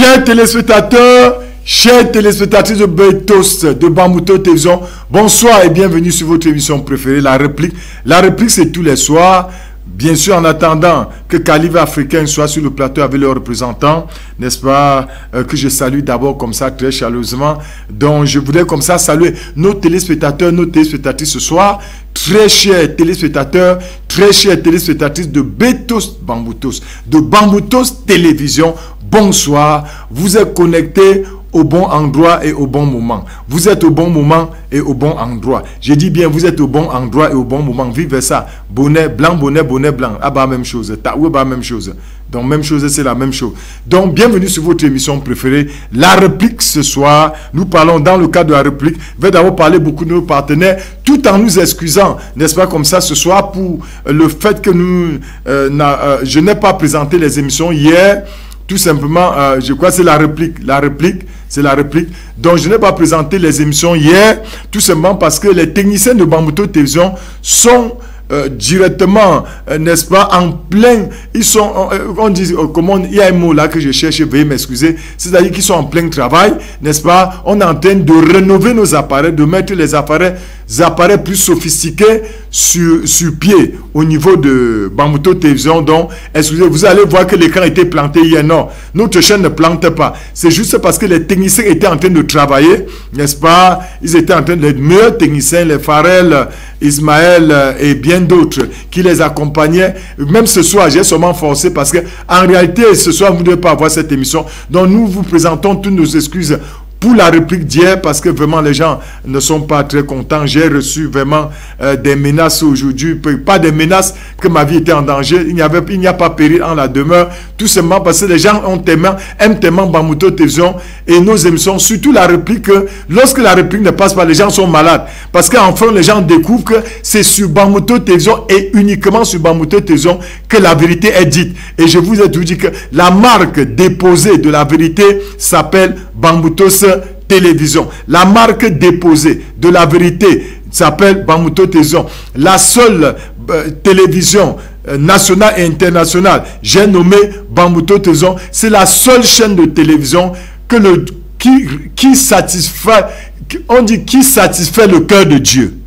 Chers téléspectateurs, chers téléspectatrices de Betos, de Bambouto Télévision, bonsoir et bienvenue sur votre émission préférée, La Réplique. La Réplique, c'est tous les soirs. Bien sûr, en attendant que Calibre Africain soit sur le plateau avec leurs représentants, n'est-ce pas, que je salue d'abord comme ça très chaleureusement. Donc, je voudrais comme ça saluer nos téléspectateurs, nos téléspectatrices ce soir. Très chers téléspectateurs, très chères téléspectatrices de Betos Bamboutos, de Bamboutos Télévision, bonsoir. Vous êtes connectés au bon endroit et au bon moment. Vous êtes au bon moment et au bon endroit. Je dis bien, vous êtes au bon endroit et au bon moment. Vivez ça. Bonnet blanc, bonnet blanc. Ah bah, même chose. Taoué, bah, même chose. Donc, même chose, c'est la même chose. Donc, bienvenue sur votre émission préférée, La Réplique ce soir. Nous parlons dans le cadre de La Réplique. Je vais d'abord parler beaucoup de nos partenaires, tout en nous excusant, n'est-ce pas, comme ça, ce soir, pour le fait que je n'ai pas présenté les émissions hier. Tout simplement, je crois que c'est la réplique. La réplique, c'est la réplique. Donc, je n'ai pas présenté les émissions hier, tout simplement parce que les techniciens de Bambouto Télévision sont directement, n'est-ce pas, en plein, ils sont, on dit, comment, il y a un mot là que je cherche, veuillez m'excuser, c'est-à-dire qu'ils sont en plein travail, n'est-ce pas, on est en train de rénover nos appareils, de mettre les appareils plus sophistiqués sur pied au niveau de Bambouto Télévision. Donc, excusez, vous allez voir que l'écran était planté hier. Non, notre chaîne ne plante pas. C'est juste parce que les techniciens étaient en train de travailler, n'est-ce pas? Ils étaient en train de, les meilleurs techniciens, les Farel, Ismaël et bien d'autres qui les accompagnaient. Même ce soir, j'ai seulement forcé parce que en réalité, ce soir, vous ne devez pas avoir cette émission. Donc, nous vous présentons toutes nos excuses pour la réplique d'hier, parce que vraiment les gens ne sont pas très contents. J'ai reçu vraiment des menaces aujourd'hui, pas des menaces que ma vie était en danger. Il n'y a pas péril en la demeure, tout simplement parce que les gens aiment tellement Bambouto Télévision et nos émissions, surtout la réplique. Lorsque la réplique ne passe pas, les gens sont malades, parce qu'enfin les gens découvrent que c'est sur Bambouto Télévision et uniquement sur Bambouto Télévision que la vérité est dite. Et je vous ai tout dit que la marque déposée de la vérité s'appelle Bamboutos Télévision. La marque déposée de la vérité s'appelle Bambouto Télévision. La seule télévision nationale et internationale, j'ai nommé Bambouto Télévision. C'est la seule chaîne de télévision qui satisfait, on dit qui satisfait le cœur de Dieu.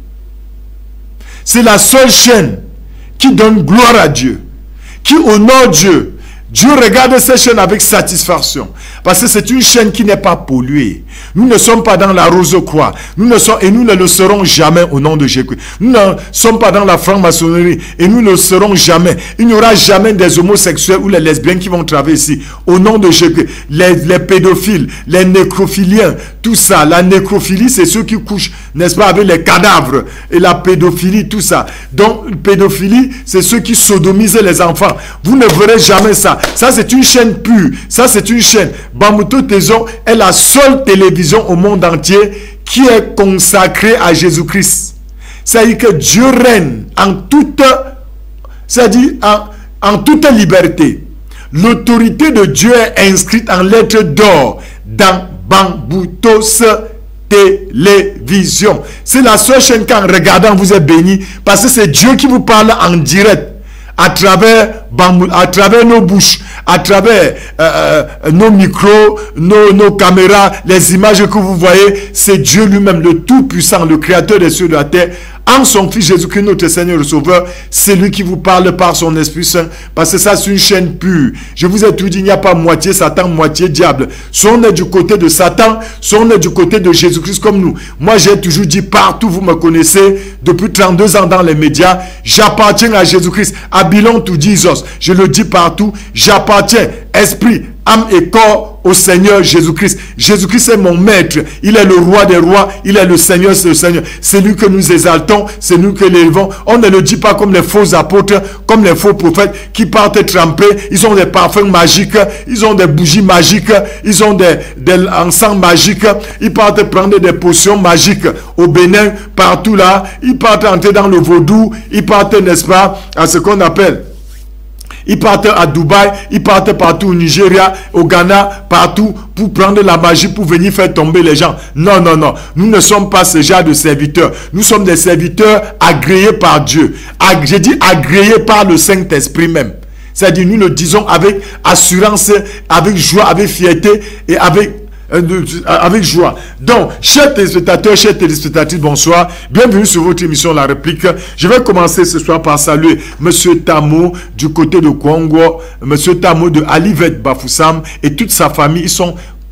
C'est la seule chaîne qui donne gloire à Dieu, qui honore Dieu. Dieu regarde cette chaîne avec satisfaction. Parce que c'est une chaîne qui n'est pas polluée. Nous ne sommes pas dans la rose-croix. Nous ne le serons jamais au nom de Jésus. Nous ne sommes pas dans la franc-maçonnerie. Et nous ne le serons jamais. Il n'y aura jamais des homosexuels ou les lesbiennes qui vont travailler ici. Au nom de Jésus. Les pédophiles, les nécrophiliens, tout ça. La nécrophilie, c'est ceux qui couchent, n'est-ce pas, avec les cadavres. Et la pédophilie, tout ça. Donc, pédophilie, c'est ceux qui sodomisent les enfants. Vous ne verrez jamais ça. Ça, c'est une chaîne pure. Ça, c'est une chaîne. Bambouto Télévision est la seule télévision au monde entier qui est consacrée à Jésus-Christ. C'est-à-dire que Dieu règne en toute, c'est-à-dire en toute liberté. L'autorité de Dieu est inscrite en lettres d'or dans Bamboutos Télévision. C'est la seule chaîne qu'en regardant vous êtes béni, parce que c'est Dieu qui vous parle en direct. À travers nos bouches, à travers nos micros, nos caméras, les images que vous voyez, c'est Dieu lui-même, le Tout-Puissant, le Créateur des cieux et de la terre, en son Fils Jésus-Christ, notre Seigneur et Sauveur. C'est lui qui vous parle par son Esprit Saint, parce que ça, c'est une chaîne pure. Je vous ai tout dit, il n'y a pas moitié Satan, moitié diable. Soit on est du côté de Satan, soit on est du côté de Jésus-Christ comme nous. Moi, j'ai toujours dit partout, vous me connaissez, depuis 32 ans dans les médias, j'appartiens à Jésus-Christ. I belong to Jesus. Je le dis partout, j'appartiens, esprit, âme et corps, au Seigneur Jésus-Christ. Jésus-Christ est mon maître. Il est le roi des rois. Il est le Seigneur, c'est le Seigneur. C'est lui que nous exaltons. C'est nous que l'élevons. On ne le dit pas comme les faux apôtres, comme les faux prophètes qui partent tremper. Ils ont des parfums magiques. Ils ont des bougies magiques. Ils ont des encens magiques. Ils partent prendre des potions magiques au Bénin, partout là. Ils partent entrer dans le vaudou. Ils partent, n'est-ce pas, à ce qu'on appelle... Ils partent à Dubaï, ils partent partout au Nigeria, au Ghana, partout pour prendre la magie, pour venir faire tomber les gens. Non, non, non. Nous ne sommes pas ce genre de serviteurs. Nous sommes des serviteurs agréés par Dieu. J'ai dit agréés par le Saint-Esprit même. C'est-à-dire, nous le disons avec assurance, avec joie, avec fierté et avec joie. Donc, chers téléspectateurs, chères téléspectatrices, bonsoir. Bienvenue sur votre émission La Réplique. Je vais commencer ce soir par saluer Monsieur Tamo du côté de Congo, Monsieur Tamo de Alivet Bafoussam et toute sa famille.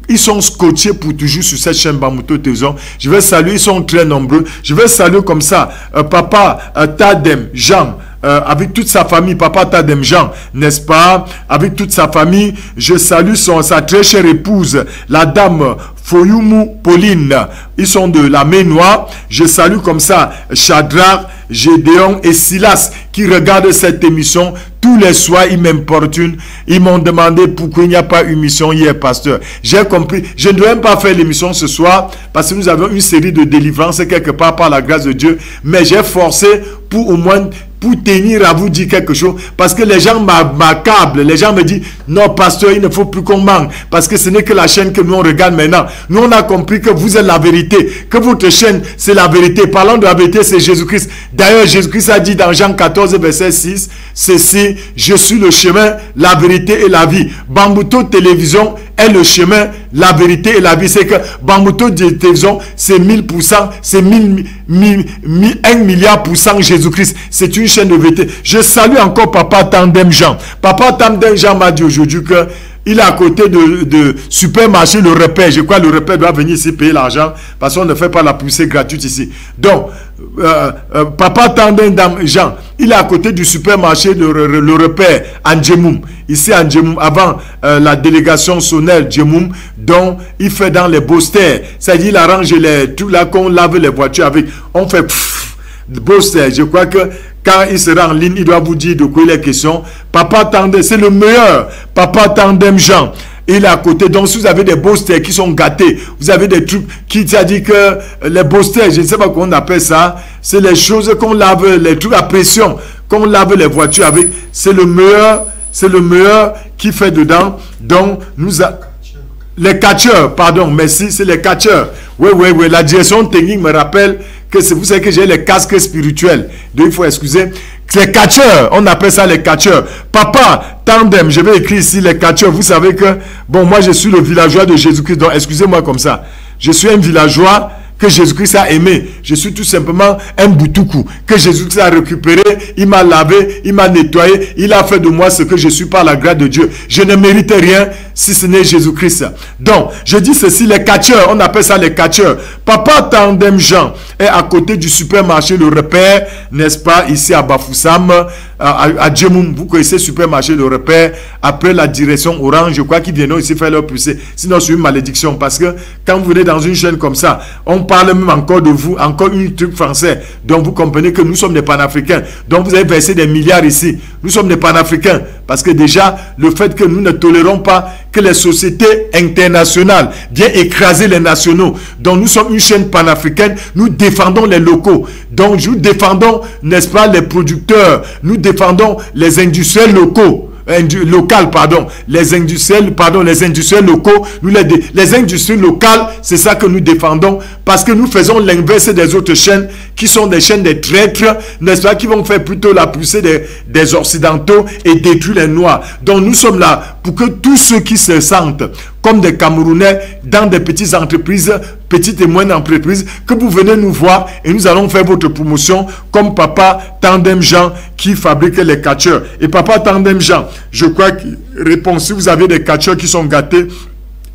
Ils sont scotchés pour toujours sur cette chaîne Bamouto Télévision. Je vais saluer, ils sont très nombreux. Je vais saluer comme ça Papa Tadem Jean. Avec toute sa famille, Papa Tadem Jean, n'est-ce pas? Avec toute sa famille, je salue sa très chère épouse, la dame Foyoumou Pauline. Ils sont de la Ménois. Je salue comme ça Shadrach, Gédéon et Silas qui regardent cette émission tous les soirs. Ils m'importunent. Ils m'ont demandé pourquoi il n'y a pas une émission hier, pasteur. J'ai compris. Je ne dois même pas faire l'émission ce soir parce que nous avons une série de délivrances quelque part par la grâce de Dieu. Mais j'ai forcé pour au moins pour tenir à vous dire quelque chose, parce que les gens m'accablent, les gens me disent, non pasteur, il ne faut plus qu'on manque, parce que ce n'est que la chaîne que nous on regarde maintenant. Nous on a compris que vous êtes la vérité, que votre chaîne c'est la vérité. Parlant de la vérité, c'est Jésus-Christ. D'ailleurs, Jésus-Christ a dit dans Jean 14, verset 6, ceci, je suis le chemin, la vérité et la vie. Bambuto Télévision est le chemin, la vérité et la vie. C'est que Bambuto Télévision, c'est 1000%, c'est 1 milliard % Jésus-Christ. C'est une chaîne de vérité. Je salue encore Papa Tandem Jean. Papa Tandem Jean m'a dit aujourd'hui que il est à côté de supermarché Le Repère. Je crois que Le Repère doit venir ici payer l'argent parce qu'on ne fait pas la poussée gratuite ici. Donc, Papa Tandem Jean, il est à côté du supermarché Le Repère en Djemoum. Ici en Djemoum, avant la délégation Sonel Djemoum, dont il fait dans les bosters. C'est-à-dire, il arrange tout là qu'on lave les voitures avec. On fait bosters. Je crois que quand il sera en ligne, il doit vous dire de quoi il est question. Papa Tandem, c'est le meilleur. Papa Tandem Jean, il est à côté. Donc, si vous avez des bosters qui sont gâtés, vous avez des trucs qui t'a dit que les bosters, je ne sais pas comment on appelle ça, c'est les choses qu'on lave, les trucs à pression, qu'on lave les voitures avec. C'est le meilleur qui fait dedans. Donc, les catcheurs, pardon, merci, c'est les catcheurs. Oui, la direction technique me rappelle que vous savez que j'ai les casques spirituels. Donc, il faut excuser. Les catcheurs, on appelle ça les catcheurs. Papa Tandem, je vais écrire ici les catcheurs. Vous savez que, bon, moi je suis le villageois de Jésus-Christ. Donc, excusez-moi comme ça. Je suis un villageois que Jésus-Christ a aimé. Je suis tout simplement un boutoukou que Jésus-Christ a récupéré. Il m'a lavé, il m'a nettoyé. Il a fait de moi ce que je suis par la grâce de Dieu. Je ne mérite rien si ce n'est Jésus-Christ. Donc, je dis ceci, les catcheurs, on appelle ça les catcheurs. Papa Tandem Jean est à côté du supermarché Le Repère, n'est-ce pas, ici à Bafoussam, à Djemoum. Vous connaissez le supermarché Le Repère, après la direction Orange, je crois qu'ils viennent ici faire leur poussée. Sinon, c'est une malédiction, parce que quand vous venez dans une chaîne comme ça, on parle même encore de vous, encore une truc français. Donc, vous comprenez que nous sommes des panafricains. Donc, vous avez versé des milliards ici. Nous sommes des panafricains, parce que déjà, le fait que nous ne tolérons pas que les sociétés internationales viennent écraser les nationaux. Donc, nous sommes une chaîne panafricaine. Nous défendons les locaux. Donc, nous défendons, n'est-ce pas, les producteurs. Nous défendons les industriels locaux. Les industriels locaux, les industries locales, c'est ça que nous défendons, parce que nous faisons l'inverse des autres chaînes, qui sont des chaînes des traîtres, n'est-ce pas, qui vont faire plutôt la poussée des occidentaux et détruire les noirs. Donc nous sommes là pour que tous ceux qui se sentent comme des Camerounais dans des petites entreprises, petites et moyennes entreprises, que vous venez nous voir et nous allons faire votre promotion comme Papa Tandem Jean qui fabrique les catcheurs. Et Papa Tandem Jean, je crois que si vous avez des catcheurs qui sont gâtés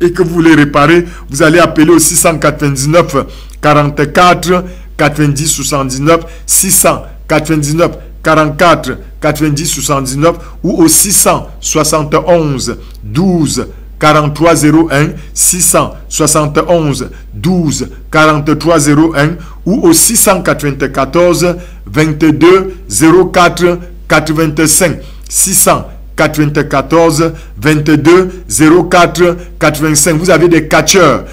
et que vous voulez réparer, vous allez appeler au 699 44 90 79 699 44 90 79 ou au 671 12 43 01 671 12 43 01 ou au 694 22 04 85 694 22 04 85. Vous avez des catcheurs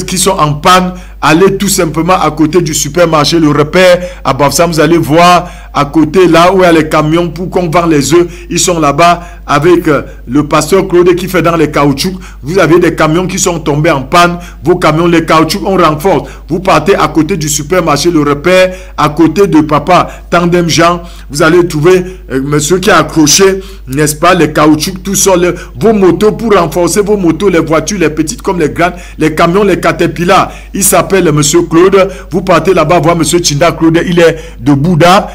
qui sont en panne allez tout simplement à côté du supermarché Le Repère à Bafoussam. Vous allez voir à côté là où il y a les camions pour qu'on vend les œufs. Ils sont là-bas avec le pasteur Claude qui fait dans les caoutchoucs. Vous avez des camions qui sont tombés en panne. Vos camions, les caoutchoucs, on renforce. Vous partez à côté du supermarché Le Repère, à côté de Papa Tandem Jean. Vous allez trouver monsieur qui a accroché, n'est-ce pas, les caoutchoucs, tout ça, vos motos pour renforcer vos motos, les voitures, les petites comme les grandes, les camions, les caterpillars. Il s'appelle monsieur Claude. Vous partez là-bas voir monsieur Chinda Claude. Il est de Bouddha.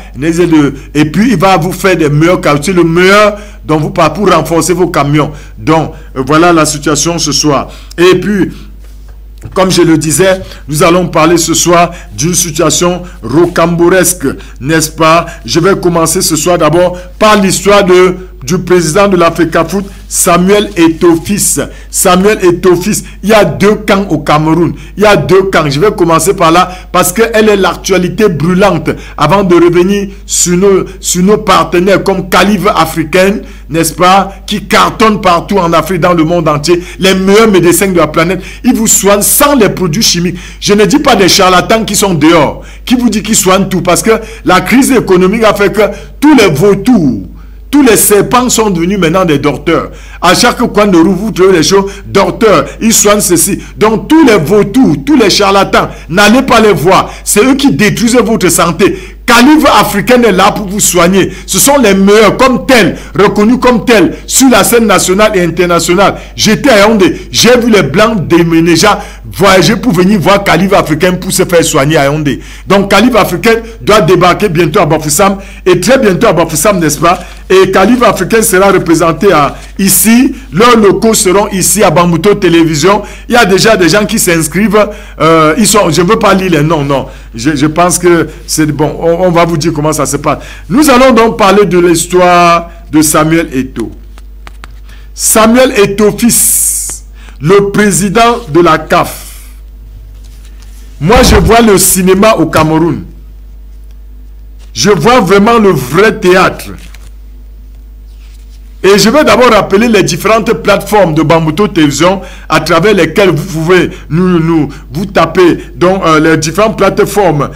Et puis il va vous faire des meilleurs caoutchoucs, le meilleur dont vous partez pour renforcer vos camions. Donc voilà la situation ce soir. Et puis comme je le disais, nous allons parler ce soir d'une situation rocambolesque, n'est-ce pas? Je vais commencer ce soir d'abord par l'histoire du président de l'Africa Foot, Samuel Eto'o-Fils. Samuel Eto'o-Fils, il y a deux camps au Cameroun. Il y a deux camps. Je vais commencer par là parce qu'elle est l'actualité brûlante avant de revenir sur nos partenaires comme Calibre Africaine, n'est-ce pas, qui cartonnent partout en Afrique, dans le monde entier. Les meilleurs médecins de la planète, ils vous soignent sans les produits chimiques. Je ne dis pas des charlatans qui sont dehors, qui vous disent qu'ils soignent tout, parce que la crise économique a fait que tous les vautours, tous les serpents sont devenus maintenant des docteurs. À chaque coin de rue, vous trouvez les choses, docteurs, ils soignent ceci. Donc tous les vautours, tous les charlatans, n'allez pas les voir. C'est eux qui détruisent votre santé. Calibre Africaine est là pour vous soigner. Ce sont les meilleurs, comme tels, reconnus comme tels, sur la scène nationale et internationale. J'étais à Yaoundé, j'ai vu les Blancs déménager, voyager pour venir voir Calibre Africaine pour se faire soigner à Yaoundé. Donc Calibre Africaine doit débarquer bientôt à Bafoussam, et très bientôt à Bafoussam, n'est-ce pas? Et Calibre Africaine sera représenté ici, leurs locaux seront ici à Bambuto Télévision. Il y a déjà des gens qui s'inscrivent, je ne veux pas lire les noms, non. Je pense que c'est bon, on va vous dire comment ça se passe. Nous allons donc parler de l'histoire de Samuel Eto'o. Samuel Eto'o-Fils, le président de la CAF. Moi, je vois le cinéma au Cameroun. Je vois vraiment le vrai théâtre. Et je vais d'abord rappeler les différentes plateformes de Bambuto Télévision à travers lesquelles vous pouvez vous taper donc les différentes plateformes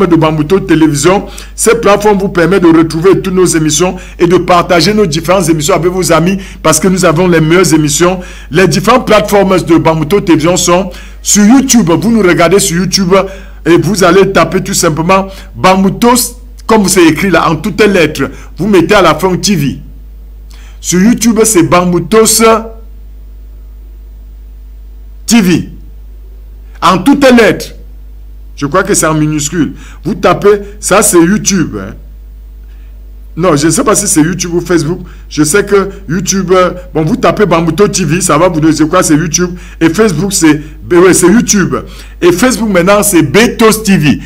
de Bambuto Télévision. Ces plateformes vous permettent de retrouver toutes nos émissions et de partager nos différentes émissions avec vos amis parce que nous avons les meilleures émissions. Les différentes plateformes de Bambuto Télévision sont sur YouTube. Vous nous regardez sur YouTube et vous allez taper tout simplement Bambuto, comme c'est écrit là en toutes les lettres. Vous mettez à la fin TV. Sur YouTube, c'est Bambutos TV. En toutes les lettres. Je crois que c'est en minuscule. Vous tapez, ça c'est YouTube. Hein. Non, je ne sais pas si c'est YouTube ou Facebook. Je sais que YouTube, bon, vous tapez Bambuto TV, ça va vous donner quoi, c'est YouTube. Et Facebook, c'est YouTube. Et Facebook maintenant, c'est Betos TV.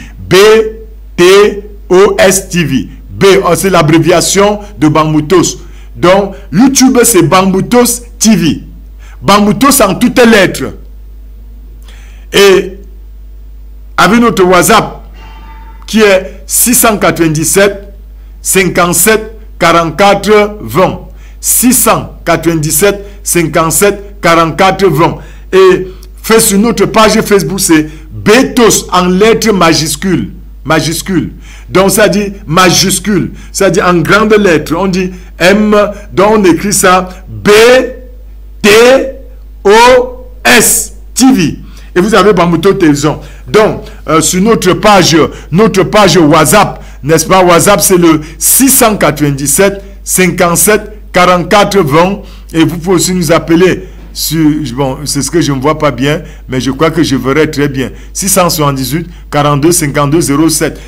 B-T-O-S TV. B, c'est l'abréviation de Bambutos. Donc, YouTube, c'est Bambutos TV. Bambutos en toutes les lettres. Et avec notre WhatsApp, qui est 697 57 44 20. 697 57 44 20. Et fait sur notre page Facebook, c'est Betos en lettres majuscules. Majuscule. Donc ça dit majuscule. Ça dit en grande lettre. On dit M. Donc on écrit ça B-T-O-S TV. Et vous avez Bambuto Télévision. Donc sur notre page WhatsApp, n'est-ce pas? WhatsApp c'est le 697 57 44 20. Et vous pouvez aussi nous appeler. Bon, c'est ce que je ne vois pas bien, mais je crois que je verrai très bien. 678 42 52 07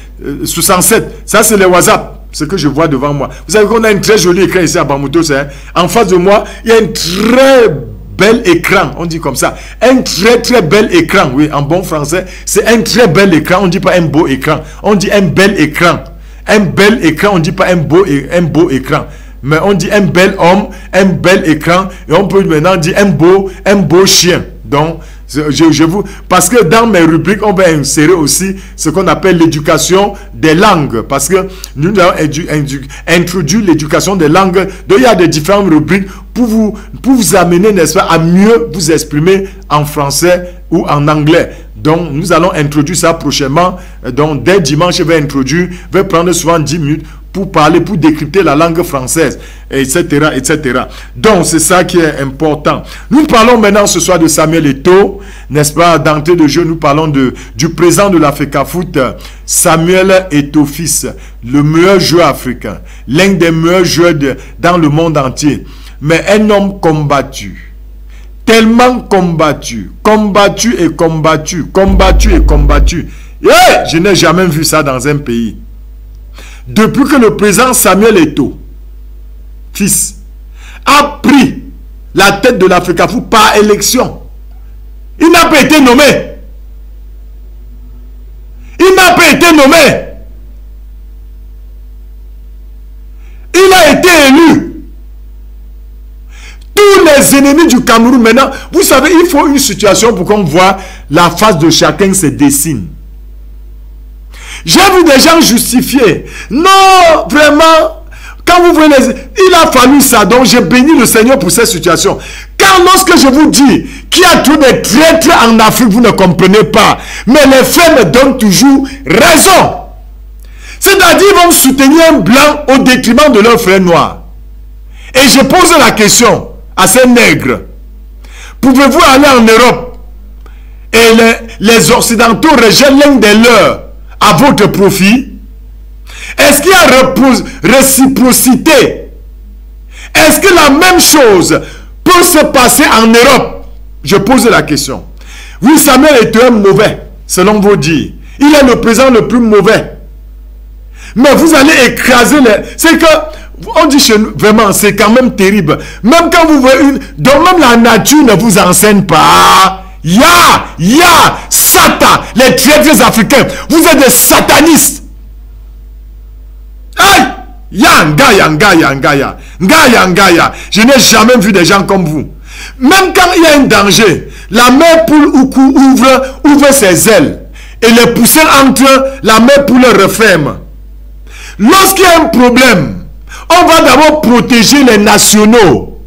67. Ça, c'est le WhatsApp. Ce que je vois devant moi. Vous savez qu'on a un très joli écran ici à Bambuto. En face de moi, il y a un très bel écran. On dit comme ça. Un très très bel écran. Oui, en bon français, c'est un très bel écran. On ne dit pas un beau écran. On dit un bel écran. Un bel écran, on ne dit pas un beau écran. Mais on dit un bel homme, un bel écran, et on peut maintenant dire un beau chien. Donc, je vous... Parce que dans mes rubriques, on va insérer aussi ce qu'on appelle l'éducation des langues. Parce que nous avons introduit l'éducation des langues. Donc, il y a des différentes rubriques pour vous amener, n'est-ce pas, à mieux vous exprimer en français ou en anglais. Donc, nous allons introduire ça prochainement. Donc, dès dimanche, je vais introduire, je vais prendre souvent 10 minutes pour parler, pour décrypter la langue française, etc., etc. Donc, c'est ça qui est important. Nous parlons maintenant ce soir de Samuel Eto'o, n'est-ce pas? D'entrée de jeu, nous parlons du président de l'Africa Foot, Samuel Eto'o fils, le meilleur joueur africain, l'un des meilleurs joueurs dans le monde entier, mais un homme combattu. Tellement combattu. Yeah, je n'ai jamais vu ça dans un pays. Depuis que le président Samuel Eto'o, fils, a pris la tête de l'Africa Foot par élection, il n'a pas été nommé. Il n'a pas été nommé. Il a été élu. Tous les ennemis du Cameroun maintenant, vous savez, il faut une situation pour qu'on voit la face de chacun se dessine. J'ai vu des gens justifier. Non, vraiment, quand vous voyez, il a fallu ça. Donc, j'ai béni le Seigneur pour cette situation. Car lorsque je vous dis qu'il y a trop de traîtres en Afrique, vous ne comprenez pas. Mais les faits me donnent toujours raison. C'est-à-dire, ils vont soutenir un blanc au détriment de leur frère noir. Et je pose la question à ces nègres. Pouvez-vous aller en Europe et les Occidentaux rejettent l'un des leurs à votre profit? Est-ce qu'il y a réciprocité? Est-ce que la même chose peut se passer en Europe? Je pose la question. Oui, Samuel est un mauvais, selon vos dires. Il est le président le plus mauvais. Mais vous allez écraser les... C'est que, on dit chez nous, vraiment, c'est quand même terrible. Même quand vous voyez une... Donc même la nature ne vous enseigne pas. Satan, les traîtres africains, vous êtes des satanistes. Aïe, Ngaya. Je n'ai jamais vu des gens comme vous. Même quand il y a un danger, la mère poule ouvre ses ailes et les poussins entre, la mère poule referme. Lorsqu'il y a un problème, on va d'abord protéger les nationaux.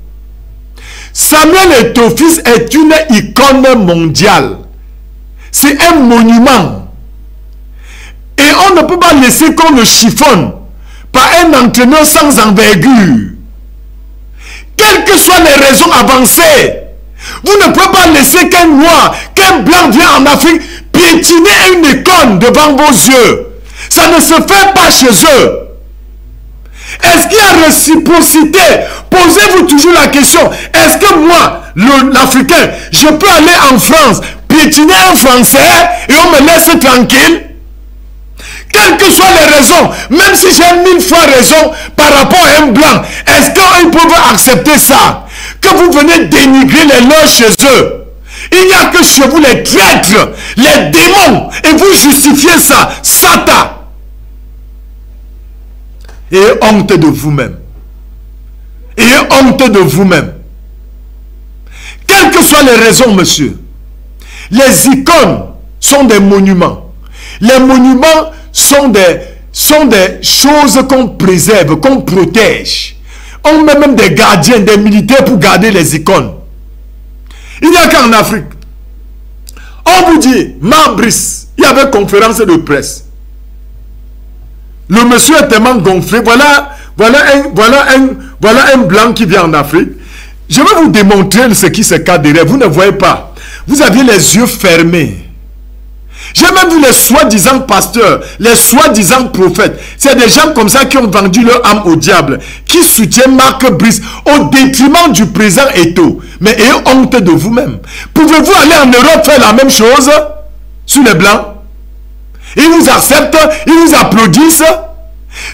Samuel Eto'o fils est une icône mondiale. C'est un monument. Et on ne peut pas laisser qu'on le chiffonne par un entraîneur sans envergure. Quelles que soient les raisons avancées, vous ne pouvez pas laisser qu'un noir, qu'un blanc vienne en Afrique piétiner une icône devant vos yeux. Ça ne se fait pas chez eux. Est-ce qu'il y a réciprocité? Posez-vous toujours la question. Est-ce que moi, l'Africain, je peux aller en France, piétiner un Français et on me laisse tranquille? Quelles que soient les raisons, même si j'ai 1000 fois raison par rapport à un blanc, est-ce qu'ils peuvent accepter ça? Que vous venez dénigrer les leurs chez eux? Il n'y a que chez vous les traîtres, les démons, et vous justifiez ça, Satan. Et honte de vous-même. Et honte de vous-même. Quelles que soient les raisons, monsieur, les icônes sont des monuments. Les monuments sont des choses qu'on préserve, qu'on protège. On met même des gardiens, des militaires pour garder les icônes. Il n'y a qu'en Afrique. On vous dit, Mambrice, il y avait conférence de presse. Le monsieur est tellement gonflé. Voilà un blanc qui vient en Afrique. Je vais vous démontrer ce qui se cache derrière. Vous ne voyez pas. Vous aviez les yeux fermés. J'ai même vu les soi-disant pasteurs, les soi-disant prophètes. C'est des gens comme ça qui ont vendu leur âme au diable, qui soutiennent Marc Brice au détriment du président Eto'o. Mais ayez honte de vous-même. Pouvez-vous aller en Europe faire la même chose sur les blancs? Ils vous acceptent, ils vous applaudissent.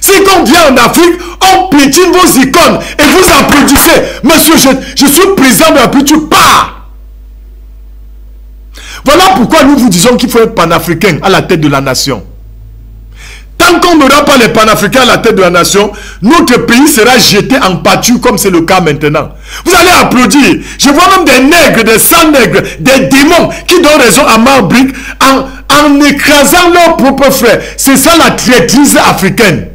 Si quand on vient en Afrique, on piétine vos icônes et vous applaudissez. Monsieur, je suis président de la République, tu pars. Voilà pourquoi nous vous disons qu'il faut être panafricain à la tête de la nation. Tant qu'on n'aura pas les panafricains à la tête de la nation, notre pays sera jeté en pâture comme c'est le cas maintenant. Vous allez applaudir. Je vois même des nègres, des sans-nègres, des démons qui donnent raison à Marbrick en écrasant leurs propres frères. C'est ça la traîtrise africaine.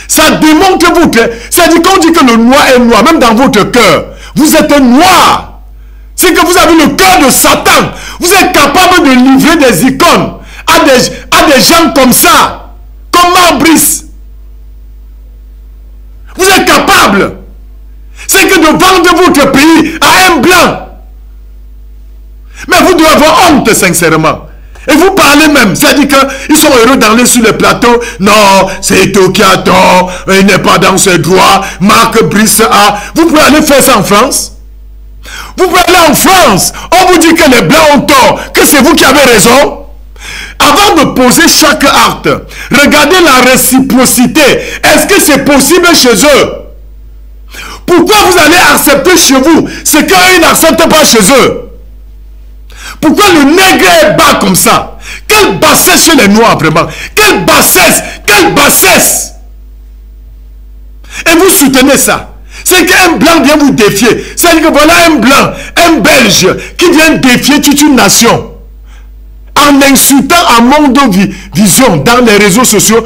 Ça démontre votre... Ça dit qu'on dit que le noir est noir, même dans votre cœur. Vous êtes noir. C'est que vous avez le cœur de Satan. Vous êtes capable de livrer des icônes à des gens comme ça, comme Marbrice. Vous êtes capable. C'est que de vendre votre pays à un blanc. Mais vous devez avoir honte, sincèrement. Et vous parlez même, c'est-à-dire qu'ils sont heureux d'aller sur le plateau. Non, c'est Eto'o qui a tort, il n'est pas dans ses droits, Marc Brice a... Vous pouvez aller faire ça en France. Vous pouvez aller en France, on vous dit que les blancs ont tort, que c'est vous qui avez raison. Avant de poser chaque acte, regardez la réciprocité. Est-ce que c'est possible chez eux? Pourquoi vous allez accepter chez vous ce qu'eux n'acceptent pas chez eux? Pourquoi le nègre est bas comme ça? Quelle bassesse chez les noirs, vraiment. Quelle bassesse! Quelle bassesse! Et vous soutenez ça. C'est qu'un blanc vient vous défier. C'est-à-dire que voilà un blanc, un belge, qui vient défier toute une nation. En insultant à Monde Vision dans les réseaux sociaux,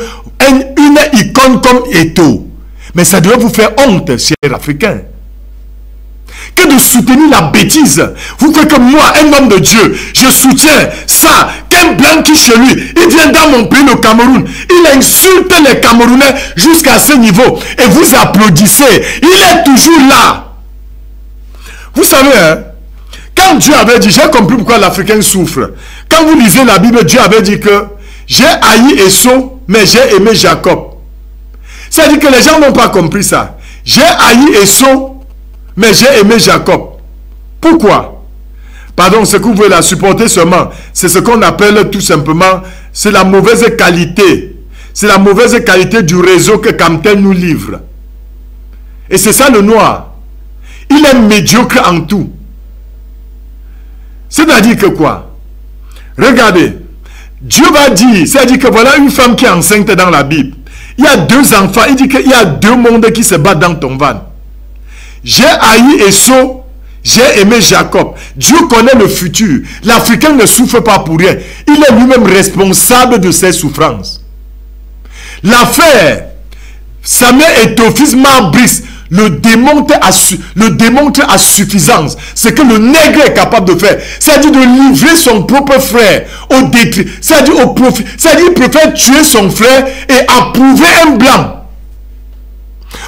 une icône comme Eto'o. Mais ça doit vous faire honte, chers Africains. Que de soutenir la bêtise. Vous croyez que moi, un homme de Dieu, je soutiens ça, qu'un blanc qui chez lui, il vient dans mon pays, le Cameroun, il insulte les Camerounais jusqu'à ce niveau, et vous applaudissez, il est toujours là. Vous savez, hein, quand Dieu avait dit, j'ai compris pourquoi l'Africain souffre. Quand vous lisez la Bible, Dieu avait dit que j'ai haï Esau, mais j'ai aimé Jacob. C'est-à-dire que les gens n'ont pas compris ça. J'ai haï Esau, mais j'ai aimé Jacob. Pourquoi? Pardon, ce que vous pouvez la supporter seulement, c'est ce qu'on appelle tout simplement, c'est la mauvaise qualité. C'est la mauvaise qualité du réseau que Camtel nous livre. Et c'est ça le noir. Il est médiocre en tout. C'est-à-dire que quoi? Regardez, Dieu va dire, c'est-à-dire que voilà une femme qui est enceinte dans la Bible. Il y a deux enfants, il dit qu'il y a deux mondes qui se battent dans ton ventre. J'ai haï Esau, j'ai aimé Jacob. Dieu connaît le futur. L'Africain ne souffre pas pour rien. Il est lui-même responsable de ses souffrances. L'affaire Samuel Eto'o Marbrice le démontre à suffisance. Ce que le nègre est capable de faire. C'est-à-dire de livrer son propre frère au détruit. C'est-à-dire au profit. C'est-à-dire qu'il préfère tuer son frère et approuver un blanc.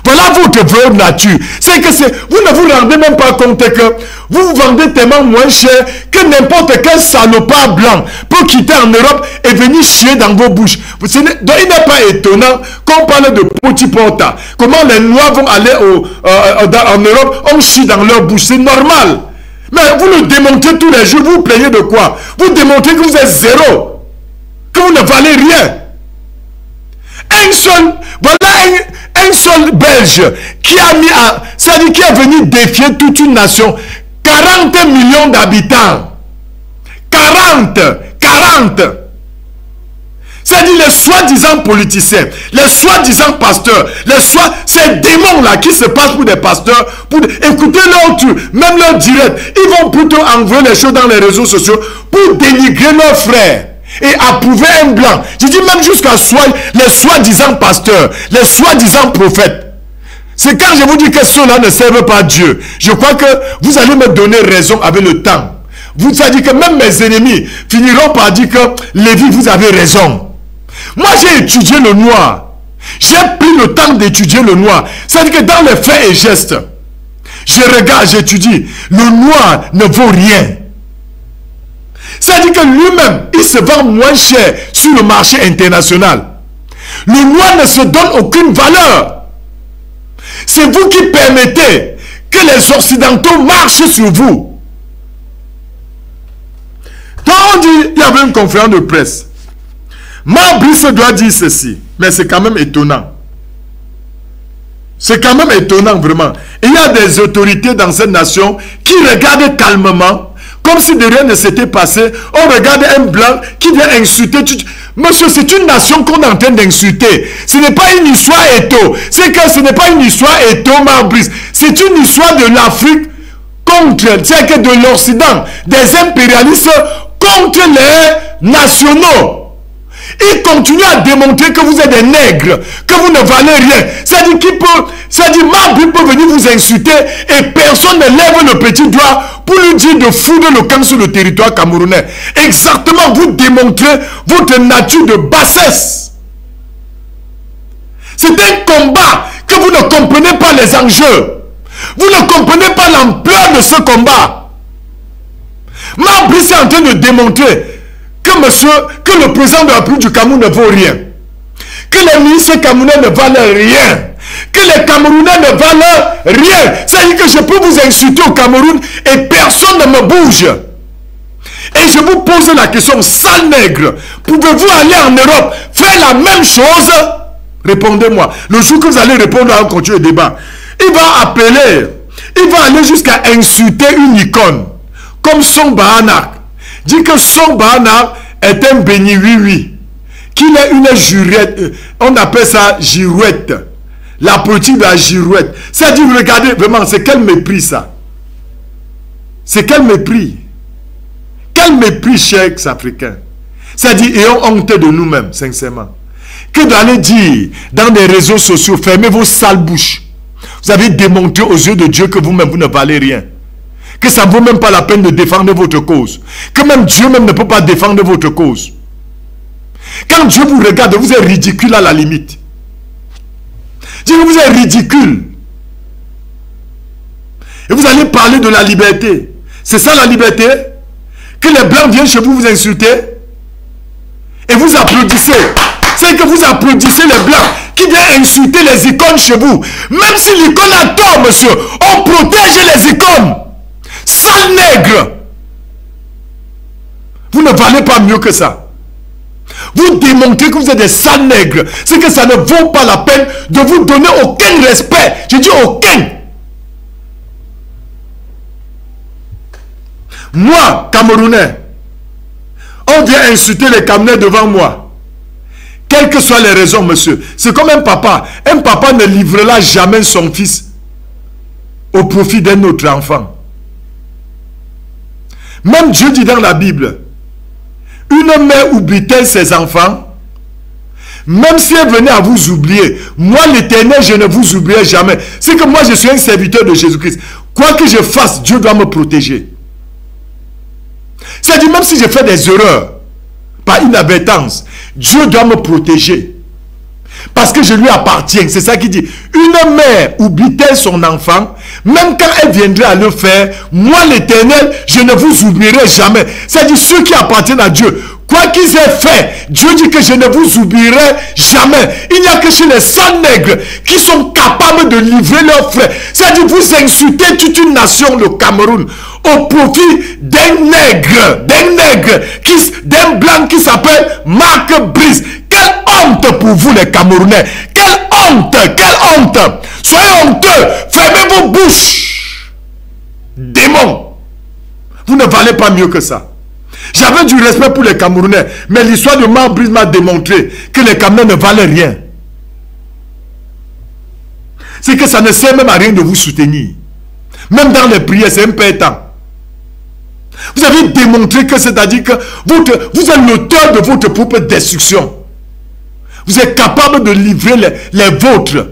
Voilà votre vraie nature. C'est que vous ne vous rendez même pas compte que vous vous vendez tellement moins cher que n'importe quel salopard blanc peut quitter en Europe et venir chier dans vos bouches. Donc il n'est pas étonnant qu'on parle de petit porta. Comment les Noirs vont aller en Europe, on chie dans leur bouche. C'est normal. Mais vous le démontrez tous les jours. Vous vous plaignez de quoi? Vous démontrez que vous êtes zéro. Que vous ne valez rien. Un seul Belge qui a mis c'est-à-dire qui est venu défier toute une nation. 40 millions d'habitants. 40. C'est-à-dire les soi-disant politiciens, les soi-disant pasteurs, ces démons-là qui se passent pour des pasteurs, pour écouter même leur direct, ils vont plutôt envoyer les choses dans les réseaux sociaux pour dénigrer leurs frères. Et approuver un blanc. Je dis même jusqu'à les soi-disant pasteurs, les soi-disant prophètes. C'est quand je vous dis que ceux-là ne servent pas Dieu. Je crois que vous allez me donner raison avec le temps. Vous savez dire que même mes ennemis finiront par dire que Lévi, vous avez raison. Moi, j'ai étudié le noir. J'ai pris le temps d'étudier le noir. C'est-à-dire que dans les faits et gestes, je regarde, j'étudie. Le noir ne vaut rien. C'est-à-dire que lui-même, il se vend moins cher sur le marché international. Le noir ne se donne aucune valeur. C'est vous qui permettez que les Occidentaux marchent sur vous. Quand on dit, il y avait une conférence de presse. Marbrice doit dire ceci, mais c'est quand même étonnant. C'est quand même étonnant, vraiment. Il y a des autorités dans cette nation qui regardent calmement, comme si de rien ne s'était passé. On regarde un blanc qui vient insulter. Monsieur, c'est une nation qu'on est en train d'insulter. Ce n'est pas une histoire Eto'o. C'est que ce n'est pas une histoire Eto'o Marbrice. C'est une histoire de l'Afrique contre, c'est que de l'Occident, des impérialistes contre les nationaux. Il continue à démontrer que vous êtes des nègres, que vous ne valez rien. C'est-à-dire ma Bible peut venir vous insulter et personne ne lève le petit doigt pour lui dire de foudre le camp sur le territoire camerounais. Exactement, vous démontrez votre nature de bassesse. C'est un combat que vous ne comprenez pas les enjeux. Vous ne comprenez pas l'ampleur de ce combat. Ma Bible est en train de démontrer que le président de la République du Cameroun ne vaut rien. Que les ministres camerounais ne valent rien. Que les Camerounais ne valent rien. C'est-à-dire que je peux vous insulter au Cameroun et personne ne me bouge. Et je vous pose la question, sale nègre, pouvez-vous aller en Europe faire la même chose? Répondez-moi. Le jour que vous allez répondre à un continu de débat, il va aller jusqu'à insulter une icône, comme Son Bahanak. Dit que Son Bahanak est un béni oui, qu'il est une girouette, on appelle ça girouette, la politique de la girouette. C'est-à-dire, regardez, vraiment, c'est quel mépris ça. C'est quel mépris. Quel mépris, chers Africains. C'est-à-dire, ayons honte de nous-mêmes, sincèrement. Que d'aller dire dans des réseaux sociaux, fermez vos sales bouches. Vous avez démontré aux yeux de Dieu que vous-même, vous ne valez rien. Que ça ne vaut même pas la peine de défendre votre cause. Que même Dieu même ne peut pas défendre votre cause. Quand Dieu vous regarde, vous êtes ridicule à la limite. Dieu, vous êtes ridicule. Et vous allez parler de la liberté. C'est ça la liberté? Que les blancs viennent chez vous vous insulter et vous applaudissez. C'est que vous applaudissez les blancs qui viennent insulter les icônes chez vous. Même si l'icône a tort, monsieur, on protège les icônes. Sale nègre. Vous ne valez pas mieux que ça. Vous démontrez que vous êtes des sales nègres. C'est que ça ne vaut pas la peine de vous donner aucun respect. Je dis aucun. Moi, Camerounais, on vient insulter les Camerounais devant moi. Quelles que soient les raisons, monsieur. C'est comme un papa. Un papa ne livrera jamais son fils au profit d'un autre enfant. Même Dieu dit dans la Bible, une mère oublie-t-elle ses enfants? Même si elle venait à vous oublier, moi l'Éternel, je ne vous oublierai jamais. C'est que moi je suis un serviteur de Jésus-Christ. Quoi que je fasse, Dieu doit me protéger. C'est-à-dire, même si je fais des erreurs, par inadvertance, Dieu doit me protéger. Parce que je lui appartiens. C'est ça qu'il dit. Une mère oublie-t-elle son enfant? Même quand elle viendrait à le faire, moi l'Éternel, je ne vous oublierai jamais. C'est-à-dire ceux qui appartiennent à Dieu. Quoi qu'ils aient fait, Dieu dit que je ne vous oublierai jamais. Il n'y a que chez les sales nègres qui sont capables de livrer leurs frères. C'est-à-dire vous insultez toute une nation, le Cameroun, au profit d'un nègre, d'un blanc qui s'appelle Marc Brice. Quelle honte pour vous les Camerounais. Quelle honte, quelle honte. Soyez honteux, fermez vos bouches. Démons. Vous ne valez pas mieux que ça. J'avais du respect pour les Camerounais, mais l'histoire de Marc Brice m'a démontré que les Camerounais ne valaient rien. C'est que ça ne sert même à rien de vous soutenir. Même dans les prières, c'est un peu étant. Vous avez démontré que c'est-à-dire que vous êtes l'auteur de votre propre destruction. Vous êtes capable de livrer les vôtres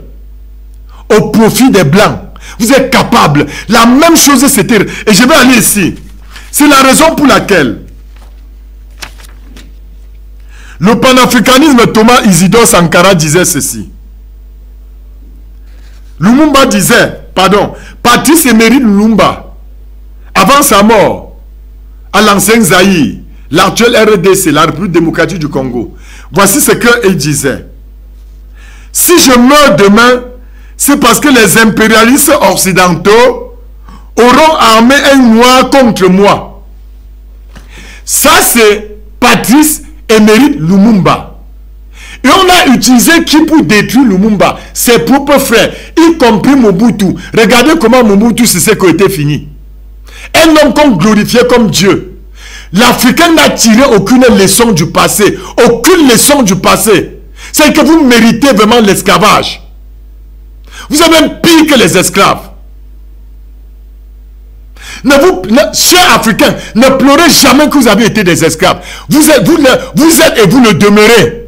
au profit des Blancs. Vous êtes capable. La même chose, c'était... Et je vais aller ici. C'est la raison pour laquelle le panafricanisme, Thomas Isidore Sankara disait ceci. Lumumba disait, Patrice Emery Lumumba, avant sa mort, à l'ancien Zaïre, l'actuel RDC, la République démocratique du Congo, voici ce qu'il disait. Si je meurs demain, c'est parce que les impérialistes occidentaux auront armé un noir contre moi. Ça, c'est Patrice Emery Lumumba. Et on a utilisé qui pour détruire Lumumba? Ses propres frères, y compris Mobutu. Regardez comment Mobutu Seseko était fini. Un homme qu'on glorifiait comme Dieu. L'Africain n'a tiré aucune leçon du passé. Aucune leçon du passé. C'est que vous méritez vraiment l'esclavage. Vous êtes même pire que les esclaves. Chers Africains, ne pleurez jamais que vous avez été des esclaves. Vous êtes et vous le demeurez.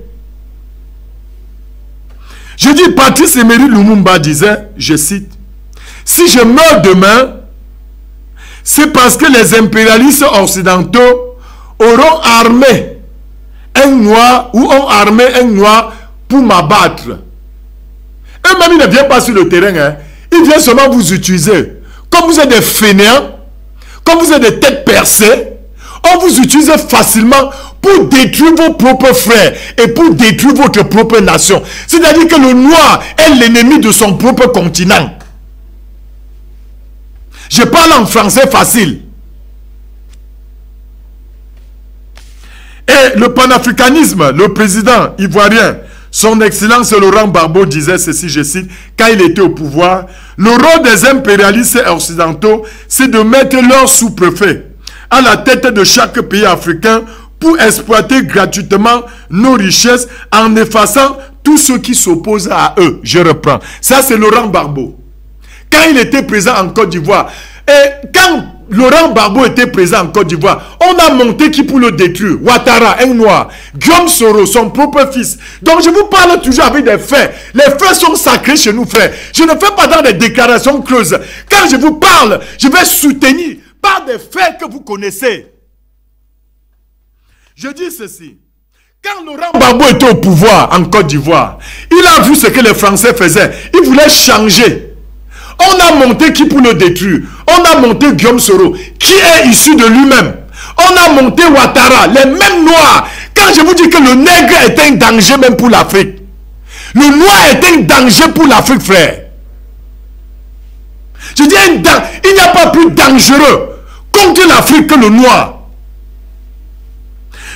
Je dis, Patrice Emery Lumumba disait, je cite, « Si je meurs demain, c'est parce que les impérialistes occidentaux auront armé un noir ou ont armé un noir pour m'abattre. » Eux-mêmes, ils ne viennent pas sur le terrain. Hein. Ils viennent seulement vous utiliser. Comme vous êtes des fainéants, comme vous êtes des têtes percées, on vous utilise facilement pour détruire vos propres frères et pour détruire votre propre nation. C'est-à-dire que le noir est l'ennemi de son propre continent. Je parle en français facile. Et le panafricanisme, le président ivoirien, son Excellence Laurent Gbagbo disait ceci, je cite, quand il était au pouvoir, le rôle des impérialistes occidentaux, c'est de mettre leurs sous-préfets à la tête de chaque pays africain pour exploiter gratuitement nos richesses en effaçant tous ceux qui s'opposent à eux. Je reprends. Ça, c'est Laurent Gbagbo. Quand il était présent en Côte d'Ivoire, et quand Laurent Gbagbo était présent en Côte d'Ivoire, on a monté qui pour le détruire? Ouattara, un noir. Guillaume Soro, son propre fils. Donc je vous parle toujours avec des faits. Les faits sont sacrés chez nous, frères. Je ne fais pas dans des déclarations creuses. Quand je vous parle, je vais soutenir par des faits que vous connaissez. Je dis ceci. Quand Laurent Gbagbo était au pouvoir en Côte d'Ivoire, il a vu ce que les Français faisaient. Il voulait changer. On a monté qui pour le détruire? On a monté Guillaume Soro, qui est issu de lui-même. On a monté Ouattara, les mêmes noirs. Quand je vous dis que le nègre est un danger même pour l'Afrique. Le noir est un danger pour l'Afrique, frère. Je dis, il n'y a pas plus dangereux contre l'Afrique que le noir.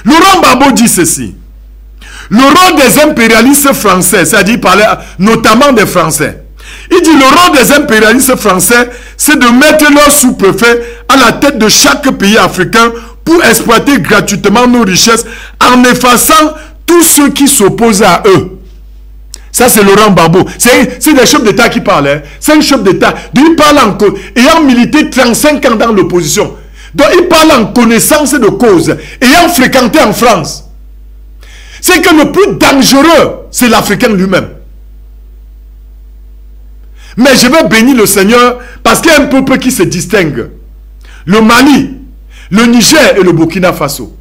Laurent Gbagbo dit ceci. Le rôle des impérialistes français, c'est-à-dire parler notamment des Français. Il dit le rôle des impérialistes français, c'est de mettre leurs sous-préfets à la tête de chaque pays africain pour exploiter gratuitement nos richesses en effaçant tous ceux qui s'opposent à eux. Ça, c'est Laurent Gbagbo. C'est des chefs d'État qui parlent. Hein. C'est un chef d'État. Il parle en cause. Ayant milité 35 ans dans l'opposition. Donc, il parle en connaissance de cause. Ayant fréquenté en France. C'est que le plus dangereux, c'est l'Africain lui-même. Mais je vais bénir le Seigneur parce qu'il y a un peuple qui se distingue. Le Mali, le Niger et le Burkina Faso.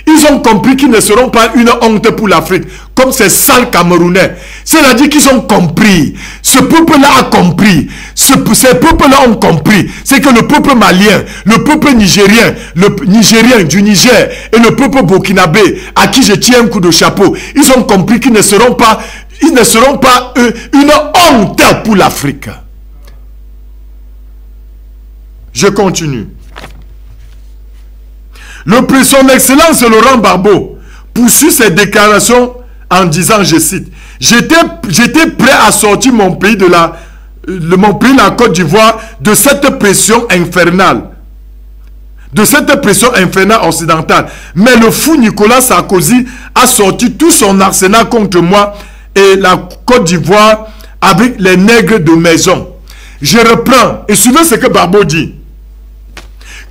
Ils ont compris qu'ils ne seront pas une honte pour l'Afrique, comme ces sales Camerounais. C'est-à-dire qu'ils ont compris. Ce peuple-là a compris. Ces peuples-là ont compris. C'est que le peuple malien, le peuple nigérien, le Nigérien du Niger et le peuple burkinabé, à qui je tiens un coup de chapeau, ils ont compris qu'ils ne seront pas une honte pour l'Afrique. Je continue. Son Excellence Laurent Gbagbo poursuit ses déclarations en disant, je cite, « J'étais prêt à sortir mon pays la Côte d'Ivoire, de cette pression infernale. De cette pression infernale occidentale. Mais le fou Nicolas Sarkozy a sorti tout son arsenal contre moi et la Côte d'Ivoire avec les nègres de maison. » Je reprends et suivez ce que Gbagbo dit.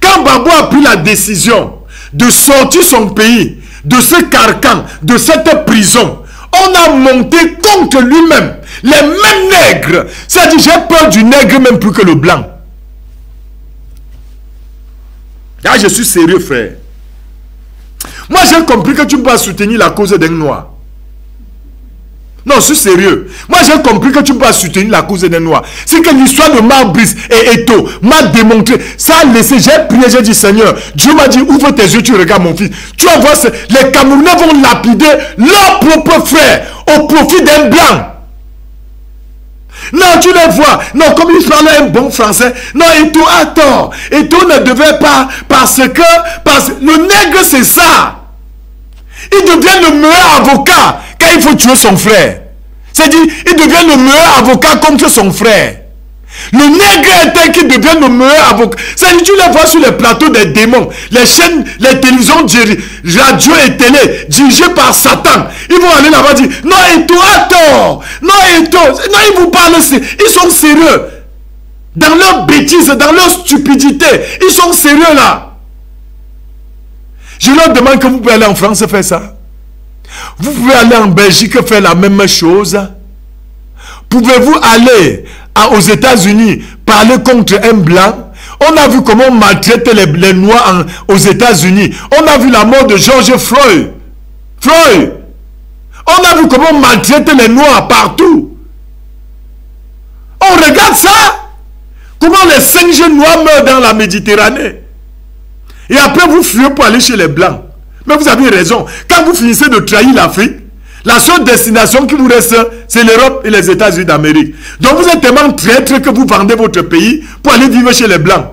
Quand Gbagbo a pris la décision de sortir son pays de ce carcan, de cette prison, on a monté contre lui-même les mêmes nègres. C'est-à-dire, j'ai peur du nègre même plus que le blanc. Là, je suis sérieux, frère. Moi, j'ai compris que tu ne peux pas soutenir la cause d'un noir. Non, je suis sérieux. Moi, j'ai compris que tu ne peux pas soutenir la cause des Noirs. C'est que l'histoire de Marbrice et Eto m'a démontré. Ça a laissé, j'ai prié, j'ai dit, Seigneur, Dieu m'a dit, ouvre tes yeux, tu regardes mon fils. Tu vas voir, les Camerounais vont lapider leur propre frère au profit d'un blanc. Non, tu les vois. Non, comme il parlait un bon français. Non, Eto a tort. Eto ne devait pas, parce que le nègre, c'est ça. Il devient le meilleur avocat quand il faut tuer son frère. C'est-à-dire, il devient le meilleur avocat contre son frère. Le nègre est un qui devient le meilleur avocat. C'est-à-dire, tu les vois sur les plateaux des démons, les chaînes, les télévisions, radio et télé, dirigées par Satan. Ils vont aller là-bas dire, non, Eto a tort. Non, Eto. Non, ils vous parlent, ils sont sérieux. Dans leur bêtise, dans leur stupidité. Ils sont sérieux là. Je leur demande que vous pouvez aller en France faire ça. Vous pouvez aller en Belgique faire la même chose. Pouvez-vous aller aux États-Unis parler contre un blanc? On a vu comment on maltraite les Noirs aux États-Unis. On a vu la mort de George Floyd. On a vu comment on maltraite les Noirs partout. On regarde ça. Comment les 5 jeunes Noirs meurent dans la Méditerranée. Et après vous fuyez pour aller chez les Blancs. Mais vous avez raison. Quand vous finissez de trahir l'Afrique, la seule destination qui vous reste, c'est l'Europe et les États-Unis d'Amérique. Donc vous êtes tellement traître que vous vendez votre pays pour aller vivre chez les Blancs.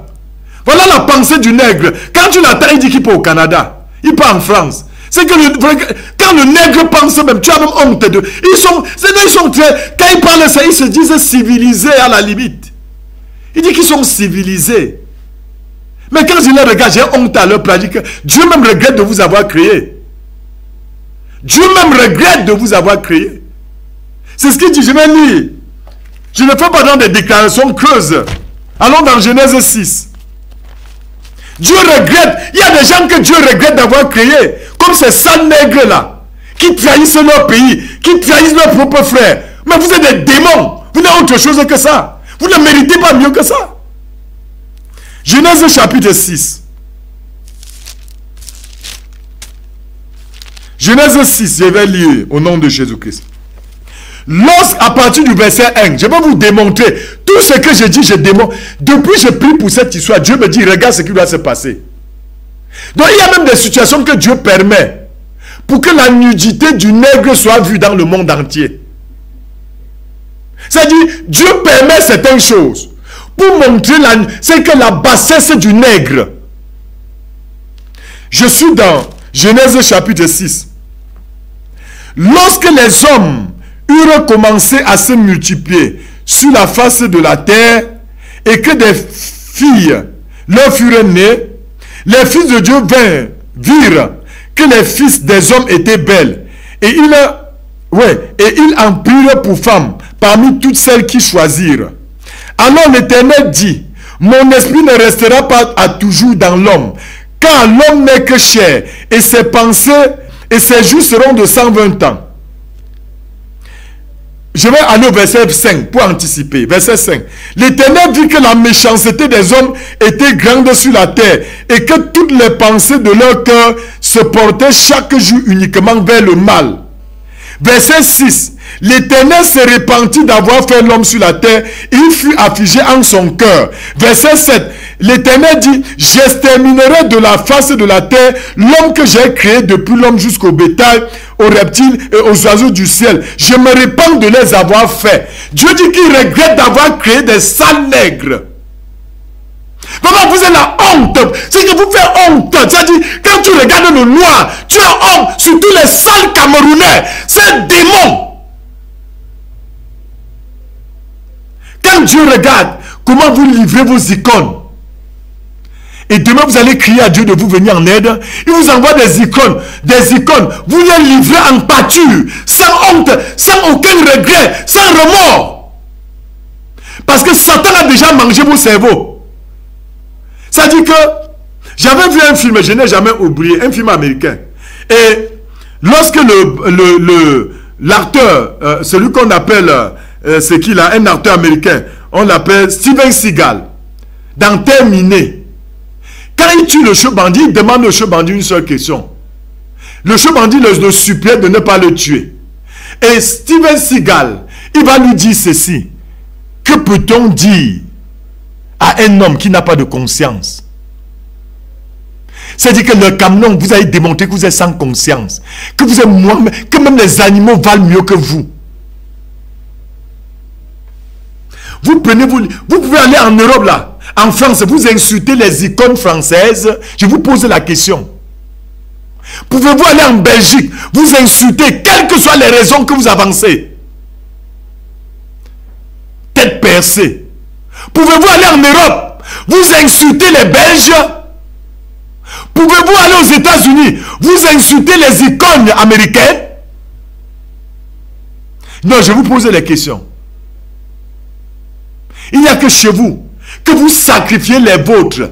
Voilà la pensée du nègre. Quand tu l'attends, il dit qu'il part au Canada. Il part en France. C'est que quand le nègre pense même, tu as même honte de... Ils sont très... Quand ils parlent ça, ils se disent civilisés à la limite. Il dit qu'ils sont civilisés. Mais quand je les regarde, j'ai honte à leur pratique. Dieu même regrette de vous avoir créé. Dieu même regrette de vous avoir créé. C'est ce qu'il dit, je vais lire. Je ne fais pas dans des déclarations creuses. Allons dans Genèse 6. Dieu regrette. Il y a des gens que Dieu regrette d'avoir créés. Comme ces sales nègres-là. Qui trahissent leur pays. Qui trahissent leurs propres frères. Mais vous êtes des démons. Vous n'avez autre chose que ça. Vous ne méritez pas mieux que ça. Genèse chapitre 6. Genèse 6, je vais lire au nom de Jésus-Christ. À partir du verset 1, je vais vous démontrer tout ce que je dis, je démontre. Depuis je prie pour cette histoire, Dieu me dit, regarde ce qui doit se passer. Donc il y a même des situations que Dieu permet pour que la nudité du nègre soit vue dans le monde entier. C'est-à-dire, Dieu permet certaines choses pour montrer c'est que la bassesse du nègre. Je suis dans Genèse chapitre 6. Lorsque les hommes eurent commencé à se multiplier sur la face de la terre et que des filles leur furent nées, les fils de Dieu virent que les fils des hommes étaient belles et ils en prirent pour femmes parmi toutes celles qui choisirent. Alors l'Éternel dit, mon esprit ne restera pas à toujours dans l'homme, car l'homme n'est que chair, et ses pensées et ses jours seront de 120 ans. Je vais aller au verset 5 pour anticiper. Verset 5. L'Éternel dit que la méchanceté des hommes était grande sur la terre, et que toutes les pensées de leur cœur se portaient chaque jour uniquement vers le mal. Verset 6. L'Éternel se repentit d'avoir fait l'homme sur la terre, et il fut affligé en son cœur. Verset 7. L'Éternel dit, j'exterminerai de la face de la terre l'homme que j'ai créé depuis l'homme jusqu'au bétail, aux reptiles et aux oiseaux du ciel. Je me répands de les avoir fait. Dieu dit qu'il regrette d'avoir créé des sales nègres. Maman, vous avez la honte. C'est que vous faites honte. C'est-à-dire, quand tu regardes le noir, tu as honte sur tous les sales Camerounais. C'est démon. Quand Dieu regarde comment vous livrez vos icônes, et demain vous allez crier à Dieu de vous venir en aide, il vous envoie des icônes, vous les livrez en pâture, sans honte, sans aucun regret, sans remords. Parce que Satan a déjà mangé vos cerveaux. Ça dit que, j'avais vu un film, je n'ai jamais oublié, un film américain. Et lorsque l'acteur, celui qu'on appelle, c'est qui là, un acteur américain, on l'appelle Steven Seagal, dans Terminé. Quand il tue le chef bandit, il demande au chef bandit une seule question. Le chef bandit le supplie de ne pas le tuer. Et Steven Seagal, il va lui dire ceci. Que peut-on dire à un homme qui n'a pas de conscience? C'est-à-dire que le Cameroun, vous avez démontré que vous êtes sans conscience. Que vous êtes moi-même, que même les animaux valent mieux que vous. Vous pouvez aller en Europe là. En France, vous insultez les icônes françaises. Je vous pose la question. Pouvez-vous aller en Belgique, vous insulter, quelles que soient les raisons que vous avancez? Tête percée. Pouvez-vous aller en Europe, vous insulter les Belges? Pouvez-vous aller aux États-Unis, vous insulter les icônes américaines? Non, je vous pose les questions. Il n'y a que chez vous que vous sacrifiez les vôtres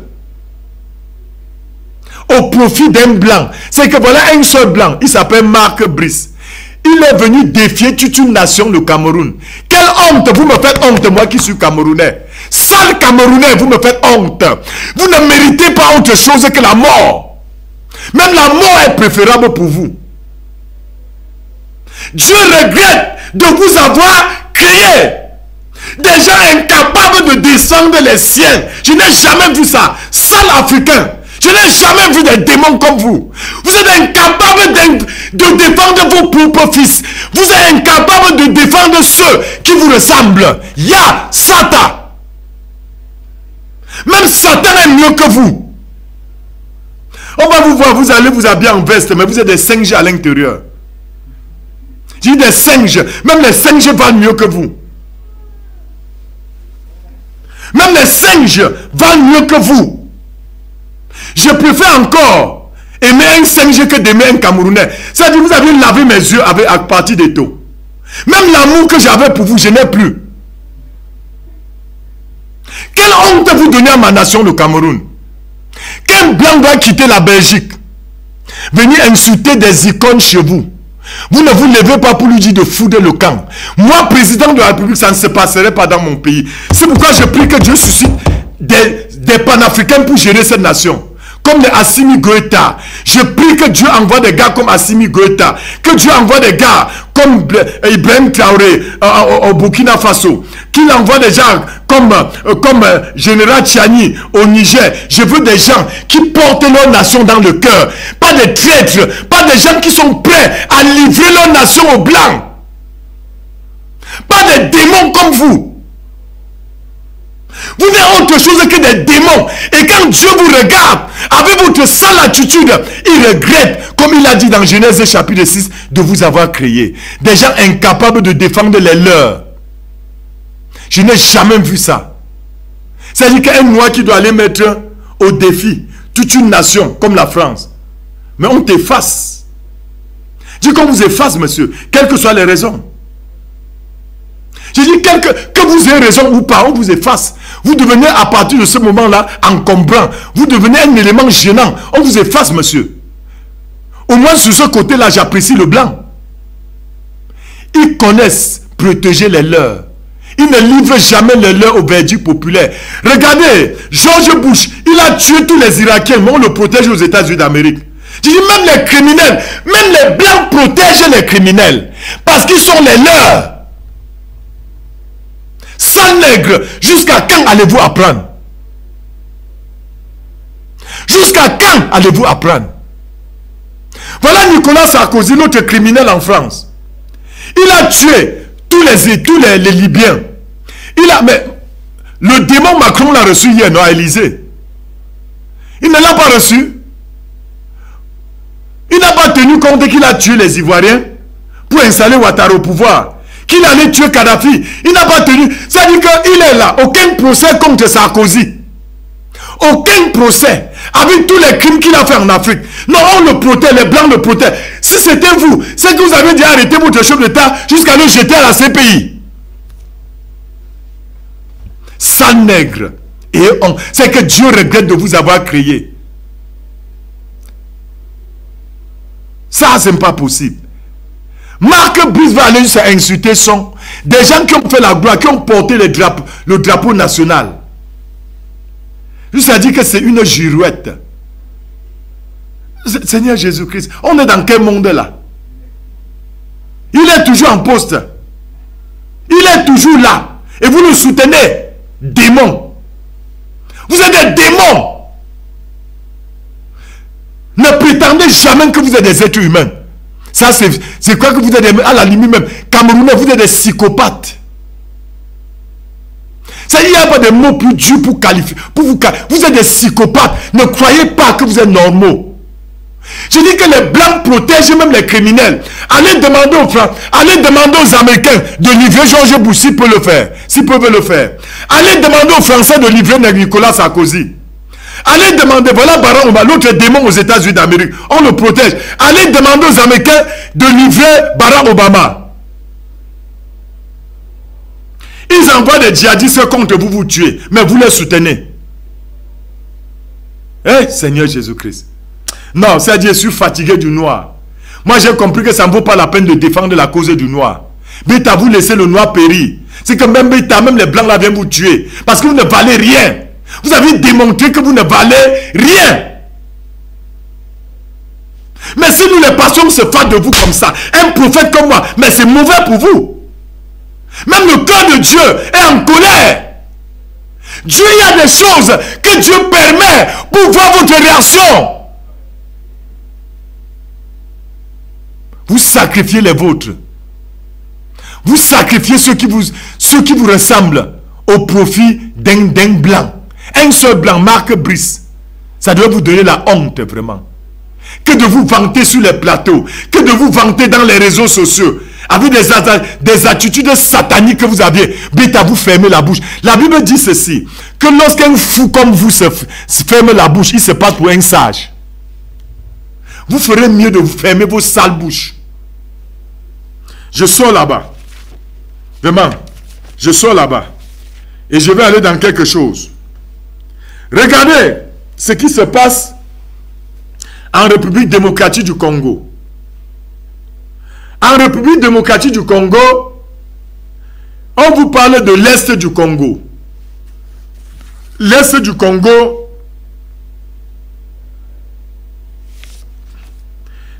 au profit d'un blanc. C'est que voilà un seul blanc, il s'appelle Marc Brice. Il est venu défier toute une nation, le Cameroun. Quelle honte, vous me faites honte, moi qui suis Camerounais. Sale Camerounais, vous me faites honte. Vous ne méritez pas autre chose que la mort. Même la mort est préférable pour vous. Dieu regrette de vous avoir créé. Des gens incapables de descendre les siens. Je n'ai jamais vu ça. Sale Africain. Je n'ai jamais vu des démons comme vous. Vous êtes incapables de défendre vos propres fils. Vous êtes incapables de défendre ceux qui vous ressemblent. Ya, Satan. Même Satan est mieux que vous. On va vous voir, vous allez vous habiller en veste, mais vous êtes des singes à l'intérieur. J'ai dit des singes. Même les singes valent mieux que vous. Même les singes valent mieux que vous. Je préfère encore aimer un singe que d'aimer un Camerounais. C'est-à-dire vous avez lavé mes yeux à partir des taux. Même l'amour que j'avais pour vous, je n'ai plus. Quelle honte vous donnez à ma nation, le Cameroun. Qu'un blanc doit quitter la Belgique, venir insulter des icônes chez vous. Vous ne vous levez pas pour lui dire de foutre le camp. Moi, président de la République, ça ne se passerait pas dans mon pays. C'est pourquoi je prie que Dieu suscite des panafricains pour gérer cette nation. Comme les Assimi Goïta. Je prie que Dieu envoie des gars comme Assimi Goïta. Que Dieu envoie des gars comme Ibrahim Traoré au Burkina Faso. Qu'il envoie des gens comme Général Tchiani au Niger. Je veux des gens qui portent leur nation dans le cœur. Pas des traîtres. Pas des gens qui sont prêts à livrer leur nation aux Blancs. Pas des démons comme vous. Vous n'êtes autre chose que des démons. Et quand Dieu vous regarde avec votre sale attitude, il regrette, comme il a dit dans Genèse chapitre 6, de vous avoir créé. Des gens incapables de défendre les leurs. Je n'ai jamais vu ça. C'est-à-dire qu'un noir qui doit aller mettre au défi toute une nation comme la France. Mais on t'efface. Je dis qu'on vous efface, monsieur, quelles que soient les raisons. Je dis que vous ayez raison ou pas, on vous efface. Vous devenez à partir de ce moment-là encombrant. Vous devenez un élément gênant. On vous efface, monsieur. Au moins sur ce côté-là, j'apprécie le blanc. Ils connaissent protéger les leurs. Ils ne livrent jamais les leurs au verdict populaire. Regardez, George Bush, il a tué tous les Irakiens, mais on le protège aux États-Unis d'Amérique. Je dis même les criminels, même les blancs protègent les criminels. Parce qu'ils sont les leurs. Sale nègre, jusqu'à quand allez-vous apprendre? Jusqu'à quand allez-vous apprendre? Voilà Nicolas Sarkozy, notre criminel en France. Il a tué tous les Libyens. Mais le démon Macron l'a reçu hier, non, à Élysée. Il ne l'a pas reçu. Il n'a pas tenu compte qu'il a tué les Ivoiriens pour installer Ouattara au pouvoir. Qu'il allait tuer Kadhafi. Il n'a pas tenu. Ça dit qu'il est là. Aucun procès contre Sarkozy. Aucun procès. Avec tous les crimes qu'il a fait en Afrique. Non, on le protège. Les Blancs le protègent. Si c'était vous, c'est que vous avez déjà arrêté votre chef d'État jusqu'à le jeter à la CPI. Sale nègre. Et c'est que Dieu regrette de vous avoir créé. Ça, c'est pas possible. Marc Brice va aller jusqu'à insulter des gens qui ont fait la gloire, qui ont porté le drapeau national. Jusqu'à dire que c'est une girouette. Seigneur Jésus-Christ, on est dans quel monde là? Il est toujours en poste. Il est toujours là. Et vous le soutenez. Démons. Vous êtes des démons. Ne prétendez jamais que vous êtes des êtres humains. Ça, c'est quoi que vous êtes, à la limite même, Camerounais, vous êtes des psychopathes. Ça, il n'y a pas de mots plus durs pour qualifier. Vous êtes des psychopathes. Ne croyez pas que vous êtes normaux. Je dis que les Blancs protègent même les criminels. Allez demander aux Français, allez demander aux Américains de livrer George Bush s'ils peuvent le faire. S'ils peuvent le faire. Allez demander aux Français de livrer Nicolas Sarkozy. Allez demander, voilà Barack Obama, l'autre démon aux États-Unis d'Amérique. On le protège. Allez demander aux Américains de livrer Barack Obama. Ils envoient des djihadistes contre vous, vous tuez. Mais vous les soutenez. Eh, Seigneur Jésus-Christ. Non, c'est-à-dire, je suis fatigué du noir. Moi, j'ai compris que ça ne vaut pas la peine de défendre la cause du noir. Beta, vous laissez le noir périr. C'est que même Beta, même les blancs là viennent vous tuer. Parce que vous ne valez rien. Vous avez démontré que vous ne valez rien. Mais si nous les pasteurs se fâchent de vous comme ça, un prophète comme moi, mais c'est mauvais pour vous. Même le cœur de Dieu est en colère. Dieu, il y a des choses que Dieu permet pour voir votre réaction. Vous sacrifiez les vôtres. Vous sacrifiez ceux qui vous ressemblent au profit d'un blanc. Un seul blanc, Marc Brice. Ça doit vous donner la honte vraiment. Que de vous vanter sur les plateaux. Que de vous vanter dans les réseaux sociaux. Avec des attitudes sataniques que vous aviez. Bête à vous fermer la bouche. La Bible dit ceci. Que lorsqu'un fou comme vous se ferme la bouche, il se passe pour un sage. Vous ferez mieux de vous fermer vos sales bouches. Je sors là-bas. Vraiment. Je sors là-bas. Et je vais aller dans quelque chose. Regardez ce qui se passe en République démocratique du Congo. En République démocratique du Congo, on vous parle de l'Est du Congo. L'Est du Congo,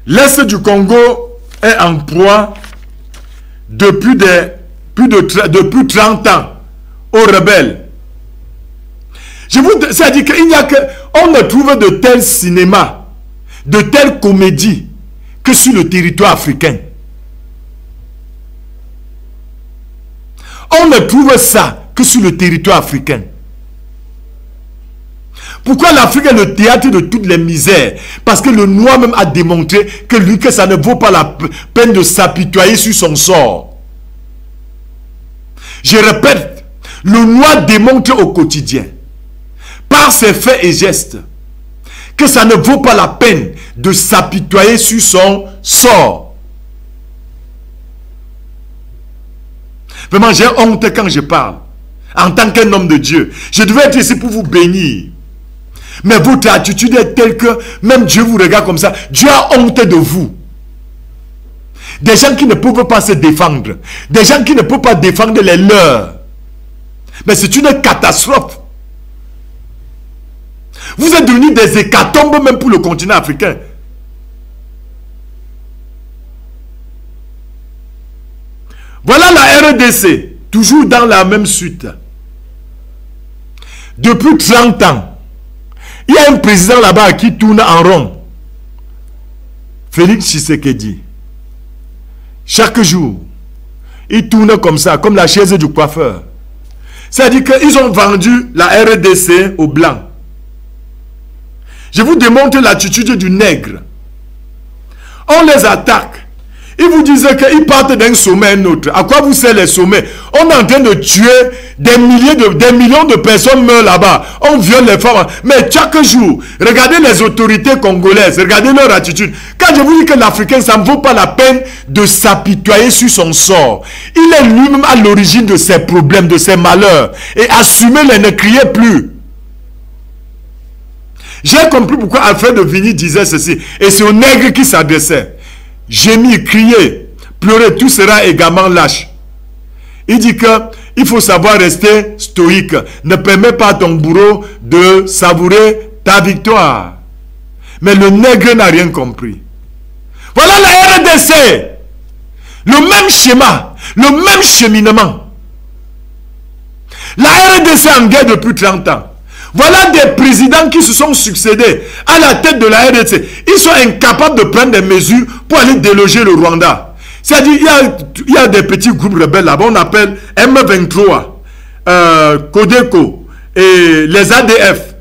l'Est du Congo est en proie depuis plus 30 ans aux rebelles. C'est-à-dire qu'il n'y a que... On ne trouve de tels cinémas, de telles comédies que sur le territoire africain. On ne trouve ça que sur le territoire africain. Pourquoi l'Afrique est le théâtre de toutes les misères? Parce que le noir même a démontré que ça ne vaut pas la peine de s'apitoyer sur son sort. Je répète, le noir démontre au quotidien, par ses faits et gestes, que ça ne vaut pas la peine de s'apitoyer sur son sort. Vraiment, j'ai honte quand je parle. En tant qu'un homme de Dieu, je devais être ici pour vous bénir. Mais votre attitude est telle que même Dieu vous regarde comme ça. Dieu a honte de vous. Des gens qui ne peuvent pas se défendre. Des gens qui ne peuvent pas défendre les leurs. Mais c'est une catastrophe. Vous êtes devenus des hécatombes même pour le continent africain. Voilà la RDC, toujours dans la même suite. Depuis 30 ans, il y a un président là-bas qui tourne en rond. Félix Tshisekedi. Chaque jour, il tourne comme ça, comme la chaise du coiffeur. C'est-à-dire qu'ils ont vendu la RDC aux Blancs. Je vous démontre l'attitude du nègre. On les attaque. Ils vous disaient qu'ils partent d'un sommet à un autre. À quoi vous sert les sommets? On est en train de tuer des millions de personnes meurent là-bas. On viole les femmes. Mais chaque jour, regardez les autorités congolaises. Regardez leur attitude. Quand je vous dis que l'Africain, ça ne vaut pas la peine de s'apitoyer sur son sort. Il est lui-même à l'origine de ses problèmes, de ses malheurs. Et assumez-les, ne criez plus. J'ai compris pourquoi Alfred de Vigny disait ceci. Et c'est au nègre qui s'adressait. Gémir, crier, pleurer, tout sera également lâche. Il dit que il faut savoir rester stoïque. Ne permets pas à ton bourreau de savourer ta victoire. Mais le nègre n'a rien compris. Voilà la RDC. Le même schéma, le même cheminement. La RDC en guerre depuis 30 ans. Voilà des présidents qui se sont succédés à la tête de la RDC. Ils sont incapables de prendre des mesures pour aller déloger le Rwanda. C'est-à-dire, il y a des petits groupes rebelles là-bas, on appelle M23, Codeco et les ADF.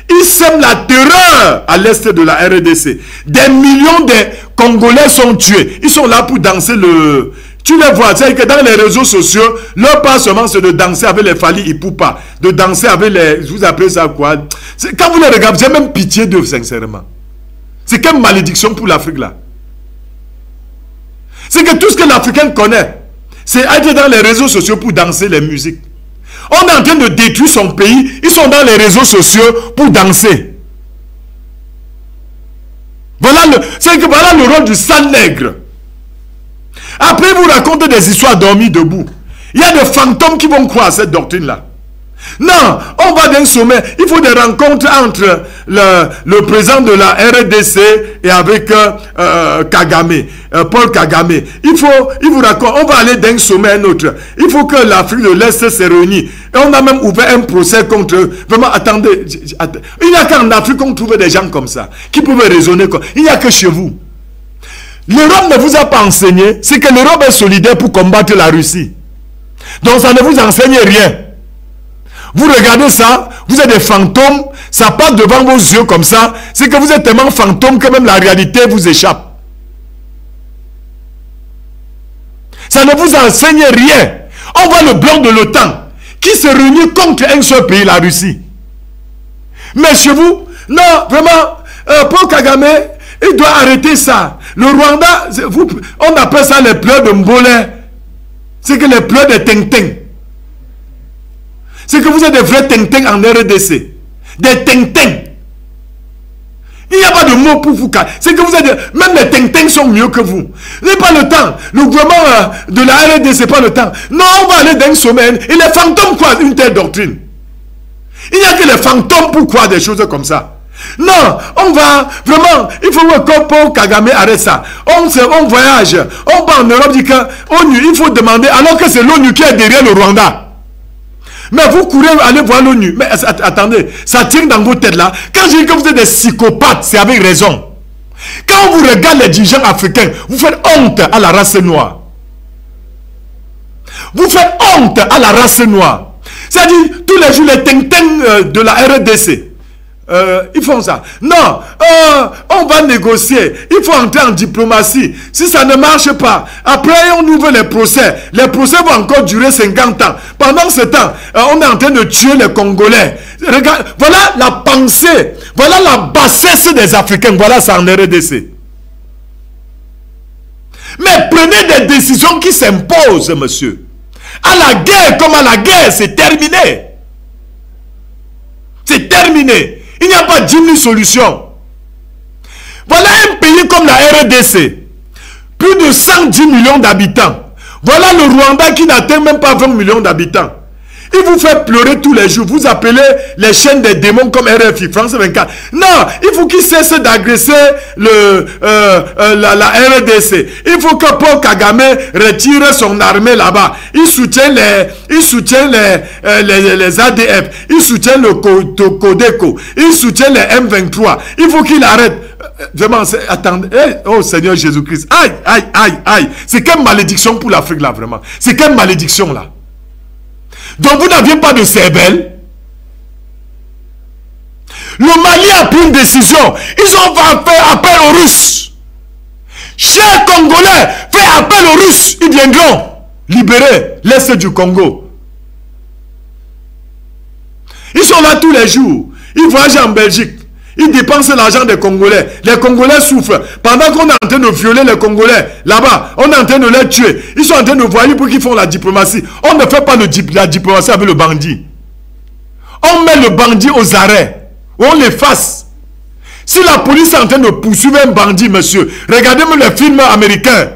Ils sèment la terreur à l'est de la RDC. Des millions de Congolais sont tués. Ils sont là pour danser le... Tu les vois, c'est que dans les réseaux sociaux, leur pas seulement c'est de danser avec les Fali Ipupa, de danser avec les... Vous appelez ça quoi? Quand vous les regardez, j'ai même pitié d'eux, sincèrement. C'est quelle malédiction pour l'Afrique là. C'est que tout ce que l'Africain connaît, c'est être dans les réseaux sociaux pour danser les musiques. On est en train de détruire son pays. Ils sont dans les réseaux sociaux pour danser. Voilà le rôle du sale nègre. Après, vous racontez des histoires dormies debout. Il y a des fantômes qui vont croire à cette doctrine-là. Non, on va d'un sommet. Il faut des rencontres entre le président de la RDC et avec Kagame, Paul Kagame. Il vous raconte, on va aller d'un sommet à un autre. Il faut que l'Afrique de l'Est se réunisse. Et on a même ouvert un procès contre eux. Vraiment, attendez. Il n'y a qu'en Afrique qu'on trouve des gens comme ça, qui peuvent raisonner comme. Il n'y a que chez vous. L'Europe ne vous a pas enseigné, c'est que l'Europe est solidaire pour combattre la Russie. Donc ça ne vous enseigne rien. Vous regardez ça, vous êtes des fantômes, ça passe devant vos yeux comme ça, c'est que vous êtes tellement fantômes que même la réalité vous échappe. Ça ne vous enseigne rien. On voit le blanc de l'OTAN qui se réunit contre un seul pays, la Russie. Mais chez vous, non, vraiment, Paul Kagame, il doit arrêter ça. Le Rwanda, on appelle ça les pleurs de Mbolé. C'est que les pleurs de Teng-Teng. C'est que vous êtes des vrais Teng-Teng en RDC. Des Teng-Teng. Il n'y a pas de mots pour vous. C'est que vous êtes... Même les Teng-Teng sont mieux que vous. Ce n'est pas le temps. Le gouvernement de la RDC, ce n'est pas le temps. Non, on va aller d'un sommet. Et les fantômes croient une telle doctrine. Il n'y a que les fantômes pour croire des choses comme ça. Non, on va vraiment, il faut que Paul Kagame arrête ça. On voyage, on va en Europe, dit qu'ONU, il faut demander, alors que c'est l'ONU qui est derrière le Rwanda. Mais vous courez, allez voir l'ONU. Mais attendez, ça tient dans vos têtes là. Quand je dis que vous êtes des psychopathes, c'est avec raison. Quand vous regardez les dirigeants africains, vous faites honte à la race noire. Vous faites honte à la race noire. C'est-à-dire, tous les jours, les Teng-Teng de la RDC. Ils font ça. Non, on va négocier. Il faut entrer en diplomatie. Si ça ne marche pas, après on ouvre les procès. Les procès vont encore durer 50 ans. Pendant ce temps, on est en train de tuer les Congolais. Regarde, voilà la pensée. Voilà la bassesse des Africains. Voilà ça en RDC. Mais prenez des décisions qui s'imposent, monsieur. À la guerre comme à la guerre, c'est terminé. C'est terminé. Il n'y a pas 10 000 solutions. Voilà un pays comme la RDC. Plus de 110 millions d'habitants. Voilà le Rwanda qui n'atteint même pas 20 millions d'habitants. Il vous fait pleurer tous les jours. Vous appelez les chaînes des démons comme RFI, France 24. Non, il faut qu'il cesse d'agresser la RDC. Il faut que Paul Kagame retire son armée là-bas. Il soutient les ADF. Il soutient le Codeco. Il soutient les M23. Il faut qu'il arrête. Vraiment, attendez. Oh Seigneur Jésus-Christ. Aïe, aïe, aïe, aïe. C'est quelle malédiction pour l'Afrique là, vraiment. C'est quelle malédiction là. Donc vous n'aviez pas de cervelle. Le Mali a pris une décision. Ils ont fait appel aux Russes. Chers Congolais, faites appel aux Russes. Ils viendront libérer l'Est du Congo. Ils sont là tous les jours. Ils voyagent en Belgique. Ils dépensent l'argent des Congolais. Les Congolais souffrent. Pendant qu'on est en train de violer les Congolais, là-bas, on est en train de les tuer. Ils sont en train de voyer pour qu'ils font la diplomatie. On ne fait pas la diplomatie avec le bandit. On met le bandit aux arrêts. On l'efface. Si la police est en train de poursuivre un bandit, monsieur, regardez-moi les films américains.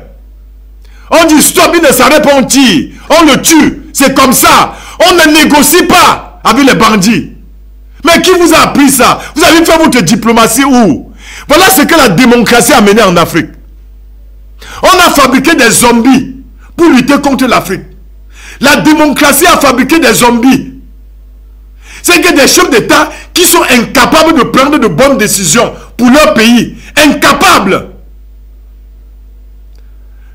On dit stop, il ne s'arrête pas, on tire. On le tue. C'est comme ça. On ne négocie pas avec les bandits. Mais qui vous a appris ça? Vous avez fait votre diplomatie où? Voilà ce que la démocratie a mené en Afrique. On a fabriqué des zombies pour lutter contre l'Afrique. La démocratie a fabriqué des zombies. C'est que des chefs d'État qui sont incapables de prendre de bonnes décisions pour leur pays. Incapables.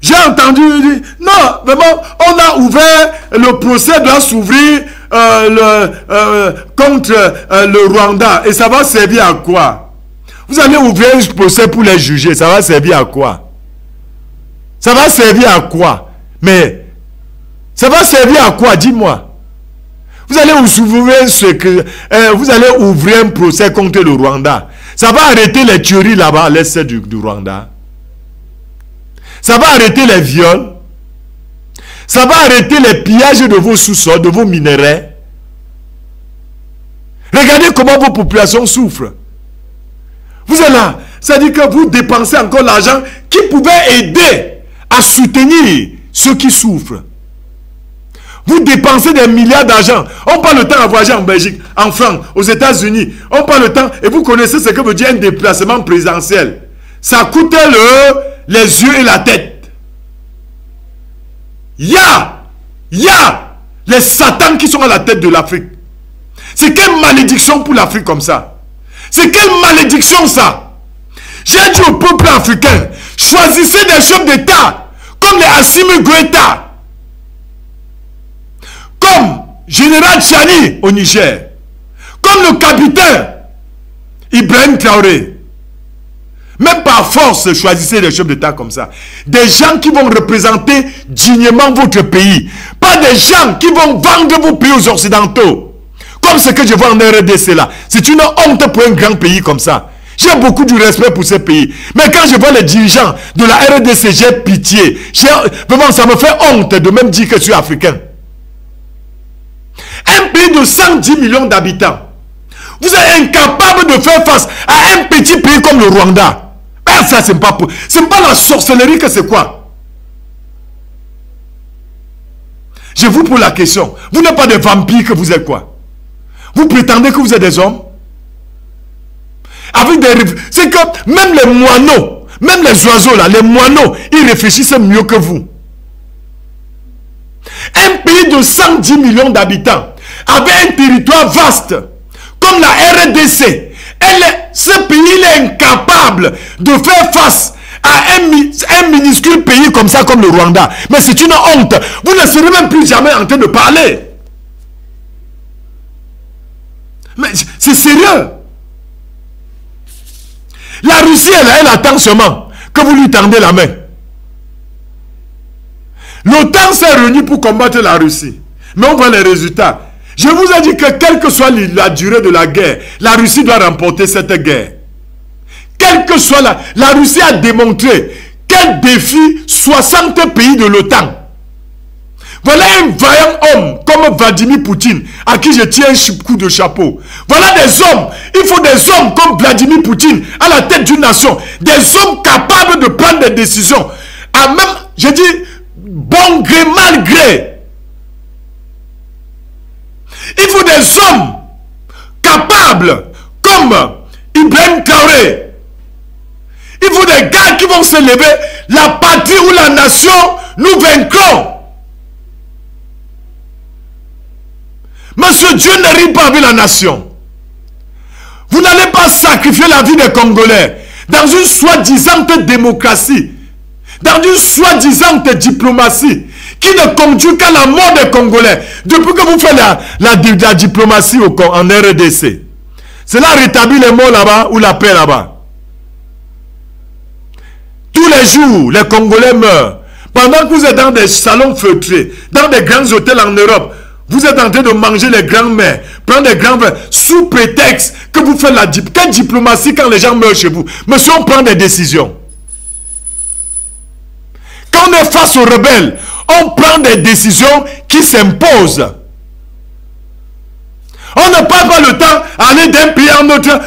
J'ai entendu dire, non, vraiment, on a ouvert, le procès doit s'ouvrir contre le Rwanda. Et ça va servir à quoi? Vous allez ouvrir un procès pour les juger. Ça va servir à quoi? Ça va servir à quoi? Mais ça va servir à quoi? Dis-moi. Vous allez ouvrir un procès contre le Rwanda. Ça va arrêter les tueries là-bas à l'est du Rwanda. Ça va arrêter les viols. Ça va arrêter les pillages de vos sous-sols, de vos minerais. Regardez comment vos populations souffrent. Vous êtes là. Ça dit que vous dépensez encore l'argent qui pouvait aider à soutenir ceux qui souffrent. Vous dépensez des milliards d'argent. On prend le temps à voyager en Belgique, en France, aux États-Unis. On prend le temps et vous connaissez ce que veut dire un déplacement présidentiel. Ça coûte les yeux et la tête. Il y a les satans qui sont à la tête de l'Afrique. C'est quelle malédiction pour l'Afrique comme ça? C'est quelle malédiction ça? J'ai dit au peuple africain, choisissez des chefs d'État comme les Assimi Goïta, comme Général Tchani au Niger, comme le capitaine Ibrahim Traoré. Même par force, choisissez des chefs d'État comme ça. Des gens qui vont représenter dignement votre pays. Pas des gens qui vont vendre vos pays aux Occidentaux. Comme ce que je vois en RDC là. C'est une honte pour un grand pays comme ça. J'ai beaucoup de respect pour ce pays. Mais quand je vois les dirigeants de la RDC, j'ai pitié. Vraiment, ça me fait honte de même dire que je suis africain. Un pays de 110 millions d'habitants. Vous êtes incapable de faire face à un petit pays comme le Rwanda. Ben ça, c'est pas la sorcellerie que c'est quoi? Je vous pose la question. Vous n'êtes pas des vampires que vous êtes quoi? Vous prétendez que vous êtes des hommes? Avec des... C'est que même les moineaux, même les oiseaux là, les moineaux, ils réfléchissent mieux que vous. Un pays de 110 millions d'habitants, avec un territoire vaste, comme la RDC, ce pays est incapable de faire face à un minuscule pays comme ça, comme le Rwanda. Mais c'est une honte. Vous ne serez même plus jamais en train de parler. Mais c'est sérieux. La Russie, elle attend seulement que vous lui tendez la main. L'OTAN s'est réunie pour combattre la Russie. Mais on voit les résultats. Je vous ai dit que quelle que soit la durée de la guerre, la Russie doit remporter cette guerre. Quelle que soit la Russie a démontré qu'elle défie 60 pays de l'OTAN. Voilà un vaillant homme comme Vladimir Poutine, à qui je tiens un coup de chapeau. Voilà des hommes. Il faut des hommes comme Vladimir Poutine à la tête d'une nation. Des hommes capables de prendre des décisions. À même, je dis, bon gré, mal gré. Il faut des hommes capables comme Ibrahim Traoré. Il faut des gars qui vont se lever. La patrie ou la nation, nous vaincrons. Monsieur, Dieu ne rit pas avec la nation. Vous n'allez pas sacrifier la vie des Congolais dans une soi-disant démocratie, dans une soi-disant diplomatie qui ne conduit qu'à la mort des Congolais. Depuis que vous faites la diplomatie en RDC, cela rétablit les morts là-bas ou la paix là-bas. Tous les jours, les Congolais meurent. Pendant que vous êtes dans des salons feutrés, dans des grands hôtels en Europe, vous êtes en train de manger les grands-mères, prendre des grands verres, sous prétexte que vous faites quelle diplomatie quand les gens meurent chez vous. Monsieur, on prend des décisions. Quand on est face aux rebelles, on prend des décisions qui s'imposent. On n'a pas le temps d'aller d'un pays à un autre.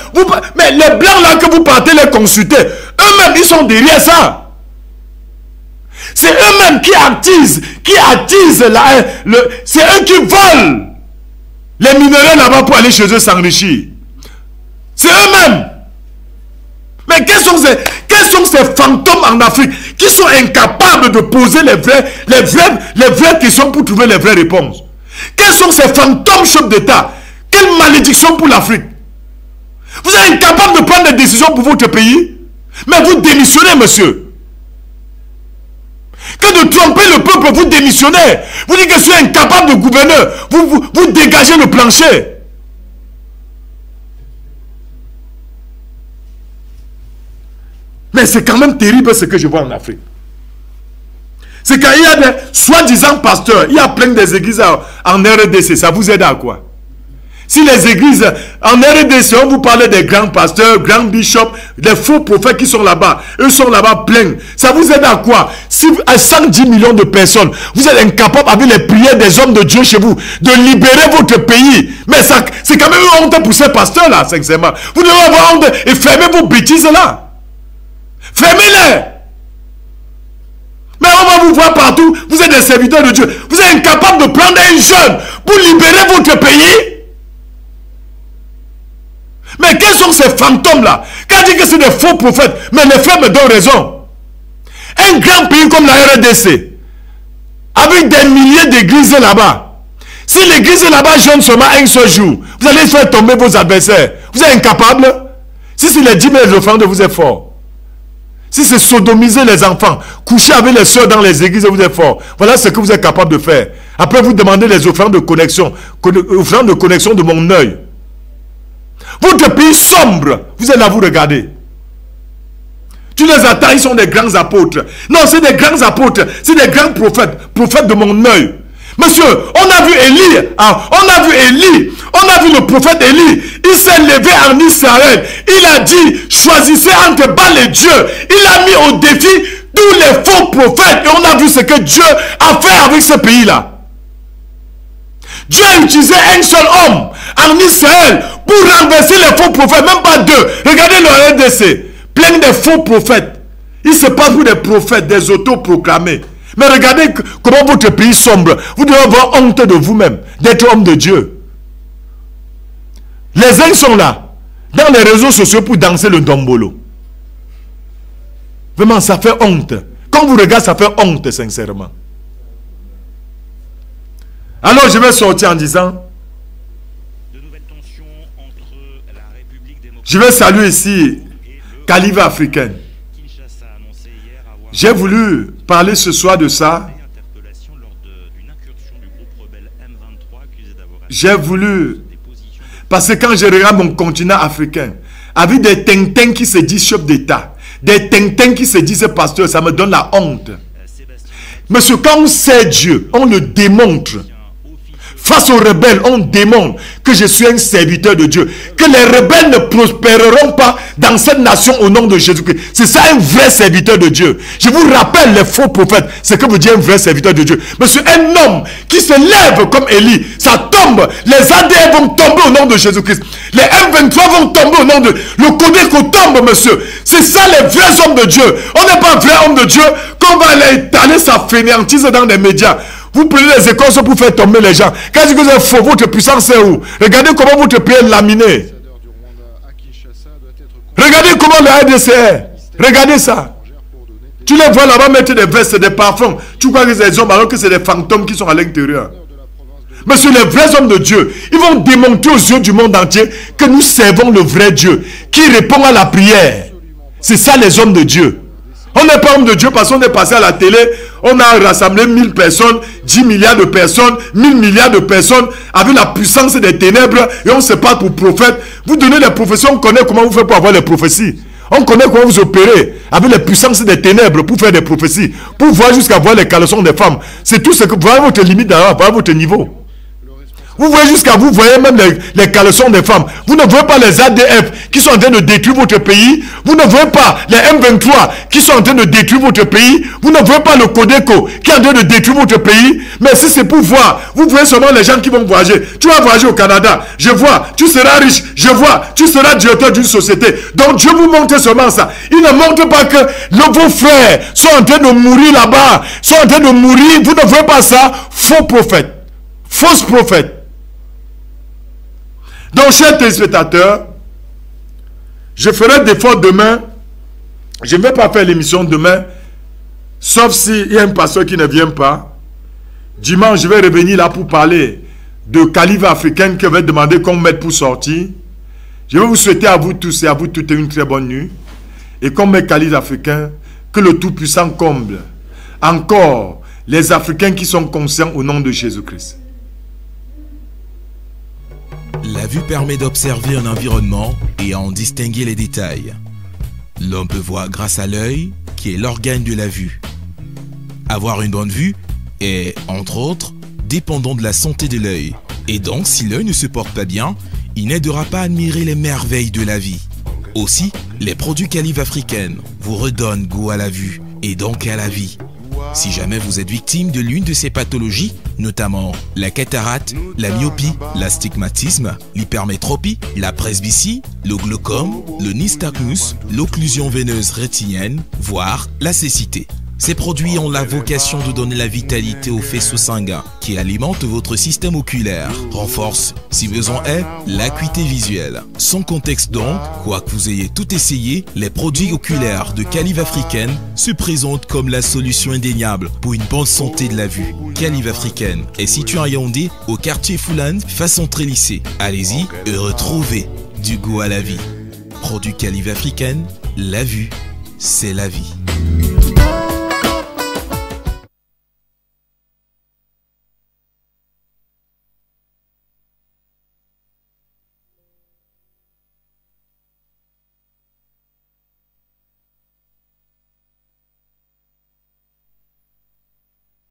Mais les blancs là que vous partez les consulter, eux-mêmes ils sont derrière ça. C'est eux-mêmes qui attisent c'est eux qui volent les minéraux là-bas pour aller chez eux s'enrichir. C'est eux-mêmes. Mais quels sont ces fantômes en Afrique qui sont incapables de poser les vraies questions pour trouver les vraies réponses? Quels sont ces fantômes chefs d'État? Quelle malédiction pour l'Afrique! Vous êtes incapable de prendre des décisions pour votre pays, mais vous démissionnez, monsieur. Que de tromper le peuple, vous démissionnez. Vous dites que je suis incapable de gouverner. Vous dégagez le plancher. Mais c'est quand même terrible ce que je vois en Afrique. C'est qu'il y a des soi-disant pasteurs, il y a plein des églises en RDC. Ça vous aide à quoi? Si les églises, en RDC, on vous parlait des grands pasteurs, grands bishops, des faux prophètes qui sont là-bas. Eux sont là-bas pleins. Ça vous aide à quoi? Si à 110 millions de personnes, vous êtes incapable avec les prières des hommes de Dieu chez vous, de libérer votre pays. Mais c'est quand même une honte pour ces pasteurs-là, sincèrement. Vous devez avoir honte et fermez vos bêtises-là. Fermez-les. Mais on va vous voir partout. Vous êtes des serviteurs de Dieu. Vous êtes incapable de prendre un jeune pour libérer votre pays. Mais quels sont ces fantômes-là? Quand on dit que c'est des faux prophètes, mais les frères me donnent raison. Un grand pays comme la RDC, avec des milliers d'églises là-bas, si l'église là-bas jeûne seulement un seul jour, vous allez faire tomber vos adversaires. Vous êtes incapable? Si c'est les 10 000 offrandes, vous êtes fort. Si c'est sodomiser les enfants, coucher avec les soeurs dans les églises, vous êtes fort. Voilà ce que vous êtes capable de faire. Après, vous demandez les offrandes de connexion, de mon œil. Votre pays sombre, vous êtes là, vous regardez. Tu les attends, ils sont des grands apôtres. Non, c'est des grands apôtres, c'est des grands prophètes de mon œil. Monsieur, on a vu Élie, on a vu le prophète Élie. Il s'est levé en Israël. Il a dit, choisissez entre Baal et Dieu. Il a mis au défi tous les faux prophètes. Et on a vu ce que Dieu a fait avec ce pays-là. Dieu a utilisé un seul homme en Israël pour renverser les faux prophètes, même pas deux. Regardez le RDC, plein de faux prophètes. Il se passe pour des prophètes, des autoproclamés. Mais regardez comment votre pays sombre. Vous devez avoir honte de vous-même, d'être homme de Dieu. Les uns sont là, dans les réseaux sociaux pour danser le dombolo. Vraiment, ça fait honte. Quand vous regardez, ça fait honte, sincèrement. Alors, je vais sortir en disant, je vais saluer ici Calive africaine. J'ai voulu parler ce soir de ça. J'ai voulu, parce que quand je regarde mon continent africain, avec des tintins qui se disent chef d'État, des tintins qui se disent pasteur, ça me donne la honte. Monsieur, quand on sait Dieu, on le démontre. Face aux rebelles, on démontre que je suis un serviteur de Dieu. Que les rebelles ne prospéreront pas dans cette nation au nom de Jésus-Christ. C'est ça un vrai serviteur de Dieu. Je vous rappelle les faux prophètes. Ce que veut dire un vrai serviteur de Dieu. Monsieur, un homme qui se lève comme Élie, ça tombe. Les ADN vont tomber au nom de Jésus-Christ. Les M23 vont tomber au nom de... Le Codeco tombe, monsieur. C'est ça les vrais hommes de Dieu. On n'est pas vrai homme de Dieu qu'on va aller étaler sa fainéantise dans les médias. Vous prenez les écorces pour faire tomber les gens. Quand vous êtes faux, votre puissance est où? Regardez comment votre pays est laminé. Regardez comment le RDC est. Regardez ça. Tu les vois là-bas mettre des vestes, des parfums. Tu crois que c'est des hommes alors que c'est des fantômes qui sont à l'intérieur. Mais sur les vrais hommes de Dieu, ils vont démontrer aux yeux du monde entier que nous servons le vrai Dieu qui répond à la prière. C'est ça les hommes de Dieu. On n'est pas homme de Dieu parce qu'on est passé à la télé, on a rassemblé 1000 personnes, 10 milliards de personnes, 1000 milliards de personnes avec la puissance des ténèbres et on se parle pour prophète. Vous donnez les prophéties, on connaît comment vous faites pour avoir les prophéties. On connaît comment vous opérez avec les puissances des ténèbres pour faire des prophéties, pour voir jusqu'à voir les caleçons des femmes. C'est tout ce que vous voyez votre limite d'ailleurs, voyez votre niveau. Vous voyez jusqu'à vous voyez même les caleçons des femmes. Vous ne voyez pas les ADF qui sont en train de détruire votre pays. Vous ne voyez pas les M23 qui sont en train de détruire votre pays. Vous ne voyez pas le Codeco qui est en train de détruire votre pays. Mais si c'est pour voir, vous voyez seulement les gens qui vont voyager. Tu vas voyager au Canada, je vois, tu seras riche, je vois, tu seras directeur d'une société. Donc Dieu vous montre seulement ça. Il ne montre pas que vos frères sont en train de mourir là-bas, sont en train de mourir. Vous ne voyez pas ça. Faux prophètes, fausses prophètes. Donc, chers téléspectateurs, je ferai d'efforts demain. Je ne vais pas faire l'émission demain, sauf s'il y a un pasteur qui ne vient pas. Dimanche, je vais revenir là pour parler de Calive africaine qui va demander qu'on mette pour sortir. Je vais vous souhaiter à vous tous et à vous toutes une très bonne nuit. Et comme mes Calive africains, que le Tout-Puissant comble encore les Africains qui sont conscients au nom de Jésus-Christ. La vue permet d'observer un environnement et à en distinguer les détails. L'homme peut voir grâce à l'œil, qui est l'organe de la vue. Avoir une bonne vue est, entre autres, dépendant de la santé de l'œil. Et donc, si l'œil ne se porte pas bien, il n'aidera pas à admirer les merveilles de la vie. Aussi, les produits Calive africaine vous redonnent goût à la vue et donc à la vie. Si jamais vous êtes victime de l'une de ces pathologies, notamment la cataracte, la myopie, l'astigmatisme, l'hypermétropie, la presbytie, le glaucome, le nystagmus, l'occlusion veineuse rétinienne, voire la cécité. Ces produits ont la vocation de donner la vitalité au faisceau sanguin qui alimente votre système oculaire, renforce, si besoin est, l'acuité visuelle. Sans contexte donc, quoi que vous ayez tout essayé, les produits oculaires de Calive africaine se présentent comme la solution indéniable pour une bonne santé de la vue. Calive africaine est située à Yaoundé, au quartier Foulane, façon Trélissé. Allez-y et retrouvez du goût à la vie. Produits Calive africaine, la vue, c'est la vie.